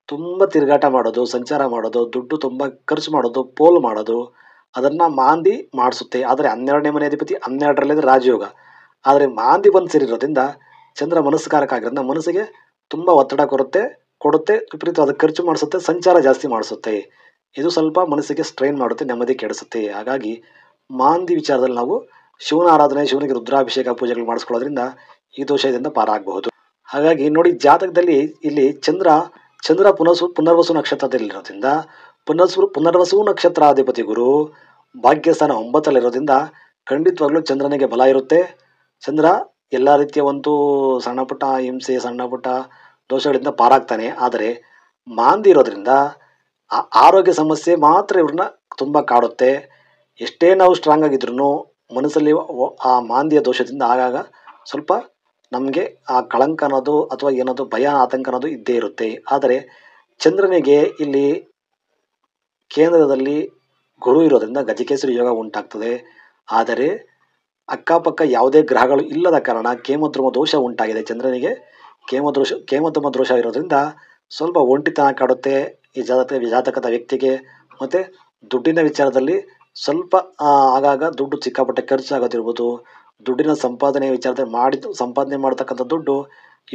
ತುಂಬ ತಿರುಗಾಟ ಮಾಡೋದು, ಸಂಚಾರ ಮಾಡೋದು, ದುಡ್ಡು ತುಂಬ ಖರ್ಚು ಮಾಡೋದು, ಪೋಲು ಮಾಡೋದು, ಅದನ್ನು ಮಾಂದಿ ಮಾಡಿಸುತ್ತೆ. ಆದರೆ 12ನೇ ಮನೆ ಅಧಿಪತಿ 12ರಲ್ಲಿದೆ ರಾಜಯೋಗ. ಆದರೆ ಮಾಂದಿ ಬಂದು ಸೇರಿರೋದ್ರಿಂದ ಚಂದ್ರ ಮನಸ್ಸುಕಾರಕ ಆಗಿರೋದ್ರಿಂದ ಮನಸ್ಸಿಗೆ ತುಂಬ ಒತ್ತಡ ಕೊಡುತ್ತೆ, ವಿಪರೀತವಾದ ಖರ್ಚು ಮಾಡಿಸುತ್ತೆ, ಸಂಚಾರ ಜಾಸ್ತಿ ಮಾಡಿಸುತ್ತೆ. ಇದು ಸ್ವಲ್ಪ ಮನಸ್ಸಿಗೆ ಸ್ಟ್ರೈನ್ ಮಾಡುತ್ತೆ, ನೆಮ್ಮದಿ ಕೆಡಿಸುತ್ತೆ. ಹಾಗಾಗಿ ಮಾಂದಿ ವಿಚಾರದಲ್ಲಿ ನಾವು ಶಿವನ ಆರಾಧನೆ, ಶಿವನಿಗೆ ರುದ್ರಾಭಿಷೇಕ ಪೂಜೆಗಳು ಮಾಡಿಸ್ಕೊಳ್ಳೋದ್ರಿಂದ ಈ ದೋಷದಿಂದ ಪಾರಾಗಬಹುದು. ಹಾಗಾಗಿ ನೋಡಿ, ಜಾತಕದಲ್ಲಿ ಇಲ್ಲಿ ಚಂದ್ರ ಪುನರ್ವಸು ನಕ್ಷತ್ರದಲ್ಲಿರೋದ್ರಿಂದ ಪುನರ್ವಸು ನಕ್ಷತ್ರಾಧಿಪತಿ ಗುರು ಭಾಗ್ಯಸ್ಥಾನ 9ರಲ್ಲಿರೋದ್ರಿಂದ ಖಂಡಿತವಾಗ್ಲೂ ಚಂದ್ರನಿಗೆ ಬಲ ಇರುತ್ತೆ. ಚಂದ್ರ ಎಲ್ಲ ರೀತಿಯ ಒಂದು ಸಣ್ಣ ಪುಟ್ಟ ಹಿಂಸೆ, ಸಣ್ಣ ಪುಟ್ಟ ದೋಷಗಳಿಂದ ಪಾರಾಗ್ತಾನೆ. ಆದರೆ ಮಾಂದಿ ಇರೋದ್ರಿಂದ ಆರೋಗ್ಯ ಸಮಸ್ಯೆ ಮಾತ್ರ ಇವ್ರನ್ನ ತುಂಬ ಕಾಡುತ್ತೆ. ಎಷ್ಟೇ ನಾವು ಸ್ಟ್ರಾಂಗ್ ಆಗಿದ್ರು ಮನಸ್ಸಲ್ಲಿ ಆ ಮಾಂದಿಯ ದೋಷದಿಂದ ಆಗಾಗ ಸ್ವಲ್ಪ ನಮಗೆ ಆ ಕಳಂಕ ಅನ್ನೋದು ಅಥವಾ ಏನದು ಭಯ, ಆತಂಕ ಅನ್ನೋದು ಇದ್ದೇ ಇರುತ್ತೆ. ಆದರೆ ಚಂದ್ರನಿಗೆ ಇಲ್ಲಿ ಕೇಂದ್ರದಲ್ಲಿ ಗುರು ಇರೋದ್ರಿಂದ ಗಜಕೇಸರಿ ಯೋಗ ಉಂಟಾಗ್ತದೆ. ಆದರೆ ಅಕ್ಕಪಕ್ಕ ಯಾವುದೇ ಗ್ರಹಗಳು ಇಲ್ಲದ ಕಾರಣ ಕೇಮದ್ರುಮ ದೋಷ ಉಂಟಾಗಿದೆ ಚಂದ್ರನಿಗೆ. ಕೇಮದ್ರುಮ ದೋಷ ಇರೋದ್ರಿಂದ ಸ್ವಲ್ಪ ಒಂಟಿತನ ಕಾಡುತ್ತೆ ಈ ಜಾತಕದ ವ್ಯಕ್ತಿಗೆ. ಮತ್ತು ದುಡ್ಡಿನ ವಿಚಾರದಲ್ಲಿ ಸ್ವಲ್ಪ ಆಗಾಗ ದುಡ್ಡು ಸಿಕ್ಕಾಪಟ್ಟೆ ಖರ್ಚಾಗೋದಿರ್ಬೋದು, ದುಡ್ಡಿನ ಸಂಪಾದನೆ ವಿಚಾರದಲ್ಲಿ ಸಂಪಾದನೆ ಮಾಡ್ತಕ್ಕಂಥ ದುಡ್ಡು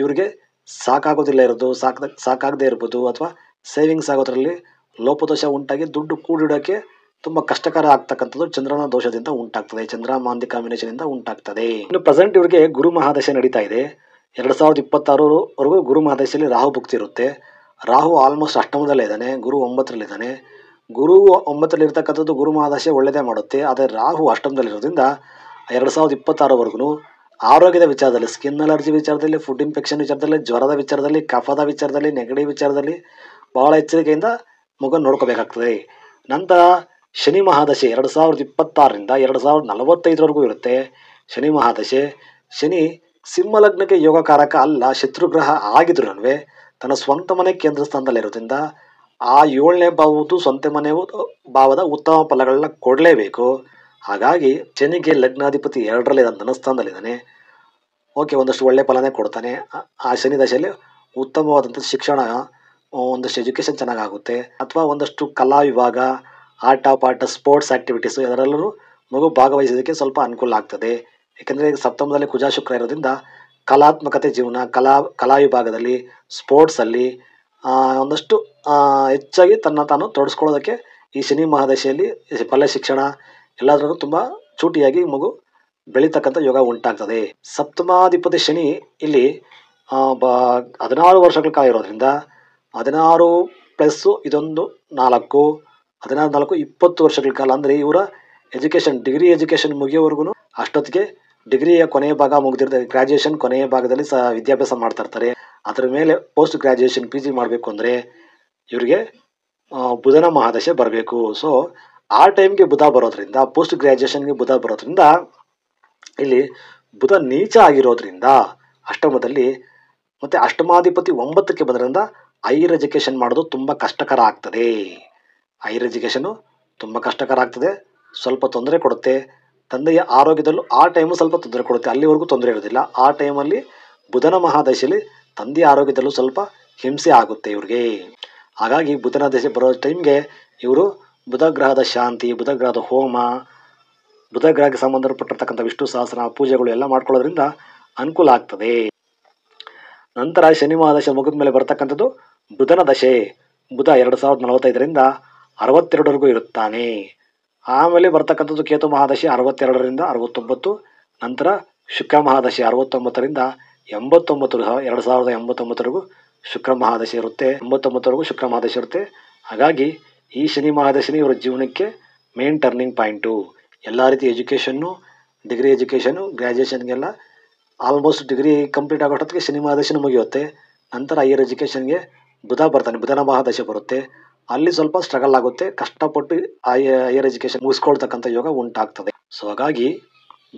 ಇವರಿಗೆ ಸಾಕಾಗದೇ ಇರ್ಬೋದು, ಅಥವಾ ಸೇವಿಂಗ್ಸ್ ಆಗೋದ್ರಲ್ಲಿ ಲೋಪದೋಷ ಉಂಟಾಗಿ ದುಡ್ಡು ಕೂಡಿಡೋಕ್ಕೆ ತುಂಬ ಕಷ್ಟಕರ ಆಗ್ತಕ್ಕಂಥದ್ದು ಚಂದ್ರನ ದೋಷದಿಂದ ಉಂಟಾಗ್ತದೆ, ಚಂದ್ರ ಮಾಂದಿ ಕಾಂಬಿನೇಷನಿಂದ ಉಂಟಾಗ್ತದೆ. ಇನ್ನು ಪ್ರೆಸೆಂಟ್ ಇವರಿಗೆ ಗುರು ಮಹಾದಶೆ ನಡೀತಾ ಇದೆ. 2026ವರೆಗೂ ಗುರು ಮಹಾದಶೆಯಲ್ಲಿ ರಾಹು ಭುಕ್ತಿ ಇರುತ್ತೆ. ರಾಹು ಆಲ್ಮೋಸ್ಟ್ ಅಷ್ಟಮದಲ್ಲೇ ಇದ್ದಾನೆ, ಗುರು 9ರಲ್ಲಿದ್ದಾನೆ. ಗುರು 9ರಲ್ಲಿರ್ತಕ್ಕಂಥದ್ದು ಗುರು ಮಹಾದಶೆ ಒಳ್ಳೆಯದೇ ಮಾಡುತ್ತೆ. ಆದರೆ ರಾಹು ಅಷ್ಟಮದಲ್ಲಿರೋದ್ರಿಂದ 2026ವರೆಗೂ ಆರೋಗ್ಯದ ವಿಚಾರದಲ್ಲಿ, ಸ್ಕಿನ್ ಅಲರ್ಜಿ ವಿಚಾರದಲ್ಲಿ, ಫುಡ್ ಇನ್ಫೆಕ್ಷನ್ ವಿಚಾರದಲ್ಲಿ, ಜ್ವರದ ವಿಚಾರದಲ್ಲಿ, ಕಫದ ವಿಚಾರದಲ್ಲಿ, ನೆಗಡಿ ವಿಚಾರದಲ್ಲಿ ಬಹಳ ಎಚ್ಚರಿಕೆಯಿಂದ ಮಗು ನೋಡ್ಕೋಬೇಕಾಗ್ತದೆ. ನಂತರ ಶನಿ ಮಹಾದಶೆ 2026ರಿಂದ 2045ವರೆಗೂ ಇರುತ್ತೆ ಶನಿ ಮಹಾದಶೆ. ಶನಿ ಸಿಂಹ ಲಗ್ನಕ್ಕೆ ಯೋಗಕಾರಕ ಅಲ್ಲ, ಶತ್ರುಗ್ರಹ ಆಗಿದ್ರು ತನ್ನ ಸ್ವಂತ ಮನೆ ಕೇಂದ್ರ ಸ್ಥಾನದಲ್ಲಿರೋದ್ರಿಂದ ಆ 7ನೇ ಸ್ವಂತ ಮನೆ ಭಾವದ ಉತ್ತಮ ಫಲಗಳನ್ನ ಕೊಡಲೇಬೇಕು. ಹಾಗಾಗಿ ಶನಿಗೆ ಲಗ್ನಾಧಿಪತಿ 2ರಲ್ಲಿದ್ದಾನೆ, ಧನಸ್ಥಾನದಲ್ಲಿದ್ದಾನೆ. ಓಕೆ, ಒಂದಷ್ಟು ಒಳ್ಳೆ ಫಲನೇ ಕೊಡ್ತಾನೆ. ಆ ಶನಿ ದಶೆಯಲ್ಲಿ ಉತ್ತಮವಾದಂಥ ಶಿಕ್ಷಣ, ಒಂದಷ್ಟು ಎಜುಕೇಷನ್ ಚೆನ್ನಾಗಾಗುತ್ತೆ, ಅಥವಾ ಒಂದಷ್ಟು ಕಲಾ ವಿಭಾಗ, ಆಟ ಪಾಠ, ಸ್ಪೋರ್ಟ್ಸ್ ಆ್ಯಕ್ಟಿವಿಟೀಸು ಅದರಲ್ಲೂ ಮಗು ಭಾಗವಹಿಸೋದಕ್ಕೆ ಸ್ವಲ್ಪ ಅನುಕೂಲ ಆಗ್ತದೆ. ಏಕೆಂದರೆ ಸಪ್ತಮದಲ್ಲಿ ಕುಜ ಶುಕ್ರ ಇರೋದ್ರಿಂದ ಕಲಾತ್ಮಕತೆ ಜೀವನ, ಕಲಾ ವಿಭಾಗದಲ್ಲಿ, ಸ್ಪೋರ್ಟ್ಸಲ್ಲಿ ಒಂದಷ್ಟು ಹೆಚ್ಚಾಗಿ ತಾನು ತೊಡಸ್ಕೊಳ್ಳೋದಕ್ಕೆ ಈ ಶನಿ ಮಹಾದಶೆಯಲ್ಲಿ ಪಲ್ಯ ಶಿಕ್ಷಣ ಎಲ್ಲದರಲ್ಲೂ ತುಂಬ ಚೂಟಿಯಾಗಿ ಮಗು ಬೆಳೀತಕ್ಕಂಥ ಯೋಗ ಉಂಟಾಗ್ತದೆ. ಸಪ್ತಮಾಧಿಪತಿ ಶನಿ ಇಲ್ಲಿ 16 ವರ್ಷಗಳ ಕಾಲ ಇರೋದ್ರಿಂದ 16 ಪ್ಲಸ್ ಇದೊಂದು 4, 16 20 ವರ್ಷಗಳ ಕಾಲ. ಅಂದರೆ ಇವರ ಡಿಗ್ರಿ ಎಜುಕೇಷನ್ ಮುಗಿಯೋವರೆಗೂ ಅಷ್ಟೊತ್ತಿಗೆ ಡಿಗ್ರಿಯ ಕೊನೆಯ ಭಾಗ ಮುಗಿದಿರ್ತದೆ, ಗ್ರ್ಯಾಜುಯೇಷನ್ ಕೊನೆಯ ಭಾಗದಲ್ಲಿ ವಿದ್ಯಾಭ್ಯಾಸ ಮಾಡ್ತಾ ಇರ್ತಾರೆ. ಅದರ ಮೇಲೆ ಪೋಸ್ಟ್ ಗ್ರ್ಯಾಜುಯೇಷನ್ PG ಮಾಡಬೇಕು ಅಂದರೆ ಇವರಿಗೆ ಬುಧನ ಮಹಾದಶೆ ಬರಬೇಕು. ಸೊ ಆ ಟೈಮ್ಗೆ ಬುಧ ಬರೋದ್ರಿಂದ, ಪೋಸ್ಟ್ ಗ್ರ್ಯಾಜುಯೇಷನ್ಗೆ ಬುಧ ಬರೋದ್ರಿಂದ, ಇಲ್ಲಿ ಬುಧ ನೀಚ ಆಗಿರೋದ್ರಿಂದ ಅಷ್ಟಮದಲ್ಲಿ, ಮತ್ತು ಅಷ್ಟಮಾಧಿಪತಿ 9ಕ್ಕೆ ಬಂದ್ರಿಂದ ಹೈಯರ್ ಎಜುಕೇಷನ್ ಮಾಡೋದು ತುಂಬ ಕಷ್ಟಕರ ಆಗ್ತದೆ. ಸ್ವಲ್ಪ ತೊಂದರೆ ಕೊಡುತ್ತೆ. ತಂದೆಯ ಆರೋಗ್ಯದಲ್ಲೂ ಆ ಟೈಮು ಸ್ವಲ್ಪ ತೊಂದರೆ ಕೊಡುತ್ತೆ. ಅಲ್ಲಿವರೆಗೂ ತೊಂದರೆ ಇರೋದಿಲ್ಲ. ಆ ಟೈಮಲ್ಲಿ ಬುಧನ ಮಹಾದಶೆಯಲ್ಲಿ ತಂದೆಯ ಆರೋಗ್ಯದಲ್ಲೂ ಸ್ವಲ್ಪ ಹಿಂಸೆ ಆಗುತ್ತೆ ಇವ್ರಿಗೆ. ಹಾಗಾಗಿ ಬುಧನ ದಶೆ ಬರೋ ಟೈಮ್ಗೆ ಇವರು ಬುಧ ಗ್ರಹದ ಶಾಂತಿ, ಬುಧ ಗ್ರಹದ ಹೋಮ, ಬುಧ ಗ್ರಹಕ್ಕೆ ಸಂಬಂಧಪಟ್ಟಿರ್ತಕ್ಕಂಥ ವಿಷ್ಣು ಸಹಸ್ರ ಪೂಜೆಗಳು ಎಲ್ಲ ಮಾಡ್ಕೊಳ್ಳೋದ್ರಿಂದ ಅನುಕೂಲ ಆಗ್ತದೆ. ನಂತರ ಶನಿ ಮಹಾದಶೆ ಮುಗಿದ ಮೇಲೆ ಬರ್ತಕ್ಕಂಥದ್ದು ಬುಧನ ದಶೆ. ಬುಧ 2045ರಿಂದ 62ವರೆಗೂ ಇರುತ್ತಾನೆ. ಆಮೇಲೆ ಬರ್ತಕ್ಕಂಥದ್ದು ಕೇತು ಮಹಾದಶೆ 62ರಿಂದ 69. ನಂತರ ಶುಕ್ರ ಮಹಾದಶೆ 69ರಿಂದ 89, 2089ವರೆಗೂ ಶುಕ್ರ ಮಹಾದಶೆ ಇರುತ್ತೆ. 89ವರೆಗೂ ಶುಕ್ರ ಮಹಾದಶೆ ಇರುತ್ತೆ. ಹಾಗಾಗಿ ಈ ಶನಿ ಮಹಾದಶೆ ಇವರ ಜೀವನಕ್ಕೆ ಮೇನ್ ಟರ್ನಿಂಗ್ ಪಾಯಿಂಟು. ಎಲ್ಲ ರೀತಿ ಎಜುಕೇಷನ್ನು, ಡಿಗ್ರಿ ಎಜುಕೇಷನು, ಗ್ರ್ಯಾಜುಯೇಷನ್ಗೆಲ್ಲ ಆಲ್ಮೋಸ್ಟ್ ಡಿಗ್ರಿ ಕಂಪ್ಲೀಟ್ ಆಗೋಷ್ಟೊತ್ತಿಗೆ ಶನಿ ಮಹಾದಶೆನೂ ಮುಗಿಯುತ್ತೆ. ನಂತರ ಹೈಯರ್ ಎಜುಕೇಷನ್ಗೆ ಬುಧ ಬರ್ತಾನೆ, ಬುಧನ ಮಹಾದಶೆ ಬರುತ್ತೆ. ಅಲ್ಲಿ ಸ್ವಲ್ಪ ಸ್ಟ್ರಗಲ್ ಆಗುತ್ತೆ, ಕಷ್ಟಪಟ್ಟು ಹೈಯರ್ ಎಜುಕೇಷನ್ ಮುಗಿಸ್ಕೊಳ್ತಕ್ಕಂಥ ಯೋಗ ಉಂಟಾಗ್ತದೆ. ಸೊ ಹಾಗಾಗಿ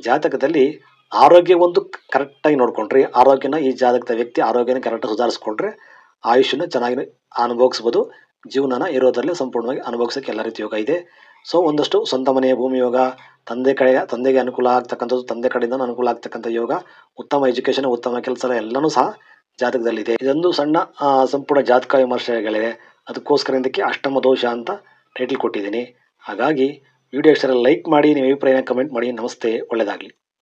ಜಾತಕದಲ್ಲಿ ಆರೋಗ್ಯ ಒಂದು ಕರೆಕ್ಟಾಗಿ ನೋಡ್ಕೊಂಡ್ರೆ, ಆರೋಗ್ಯನ ಈ ಜಾತಕದ ವ್ಯಕ್ತಿ ಆರೋಗ್ಯನ ಕರೆಕ್ಟಾಗಿ ಸುಧಾರಿಸ್ಕೊಂಡ್ರೆ ಆಯುಷ್ಯನ ಚೆನ್ನಾಗಿ ಅನುಭವಿಸ್ಬೋದು. ಜೀವನನ ಇರೋದರಲ್ಲಿ ಸಂಪೂರ್ಣವಾಗಿ ಅನುಭವಿಸೋಕ್ಕೆ ಎಲ್ಲ ರೀತಿ ಯೋಗ ಇದೆ. ಸೊ ಒಂದಷ್ಟು ಸ್ವಂತ ಮನೆಯ ಭೂಮಿ ಯೋಗ, ತಂದೆಗೆ ಅನುಕೂಲ ಆಗ್ತಕ್ಕಂಥದ್ದು, ತಂದೆ ಕಡೆಯಿಂದ ಅನುಕೂಲ ಆಗ್ತಕ್ಕಂಥ ಯೋಗ, ಉತ್ತಮ ಎಜುಕೇಷನ್, ಉತ್ತಮ ಕೆಲಸ ಎಲ್ಲನೂ ಸಹ ಜಾತಕದಲ್ಲಿದೆ. ಇದೊಂದು ಸಣ್ಣ ಸಂಪೂರ್ಣ ಜಾತಕ ವಿಮರ್ಶೆಗಳಿದೆ. ಅದಕ್ಕೋಸ್ಕರ ಇದಕ್ಕೆ ಅಷ್ಟಮ ದೋಷ ಅಂತ ಟೈಟಲ್ ಕೊಟ್ಟಿದ್ದೀನಿ. ಹಾಗಾಗಿ ವಿಡಿಯೋ ಇಷ್ಟ ಲೈಕ್ ಮಾಡಿ, ನಿಮ್ಮ ಅಭಿಪ್ರಾಯನ ಕಮೆಂಟ್ ಮಾಡಿ. ನಮಸ್ತೆ, ಒಳ್ಳೆಯದಾಗಲಿ.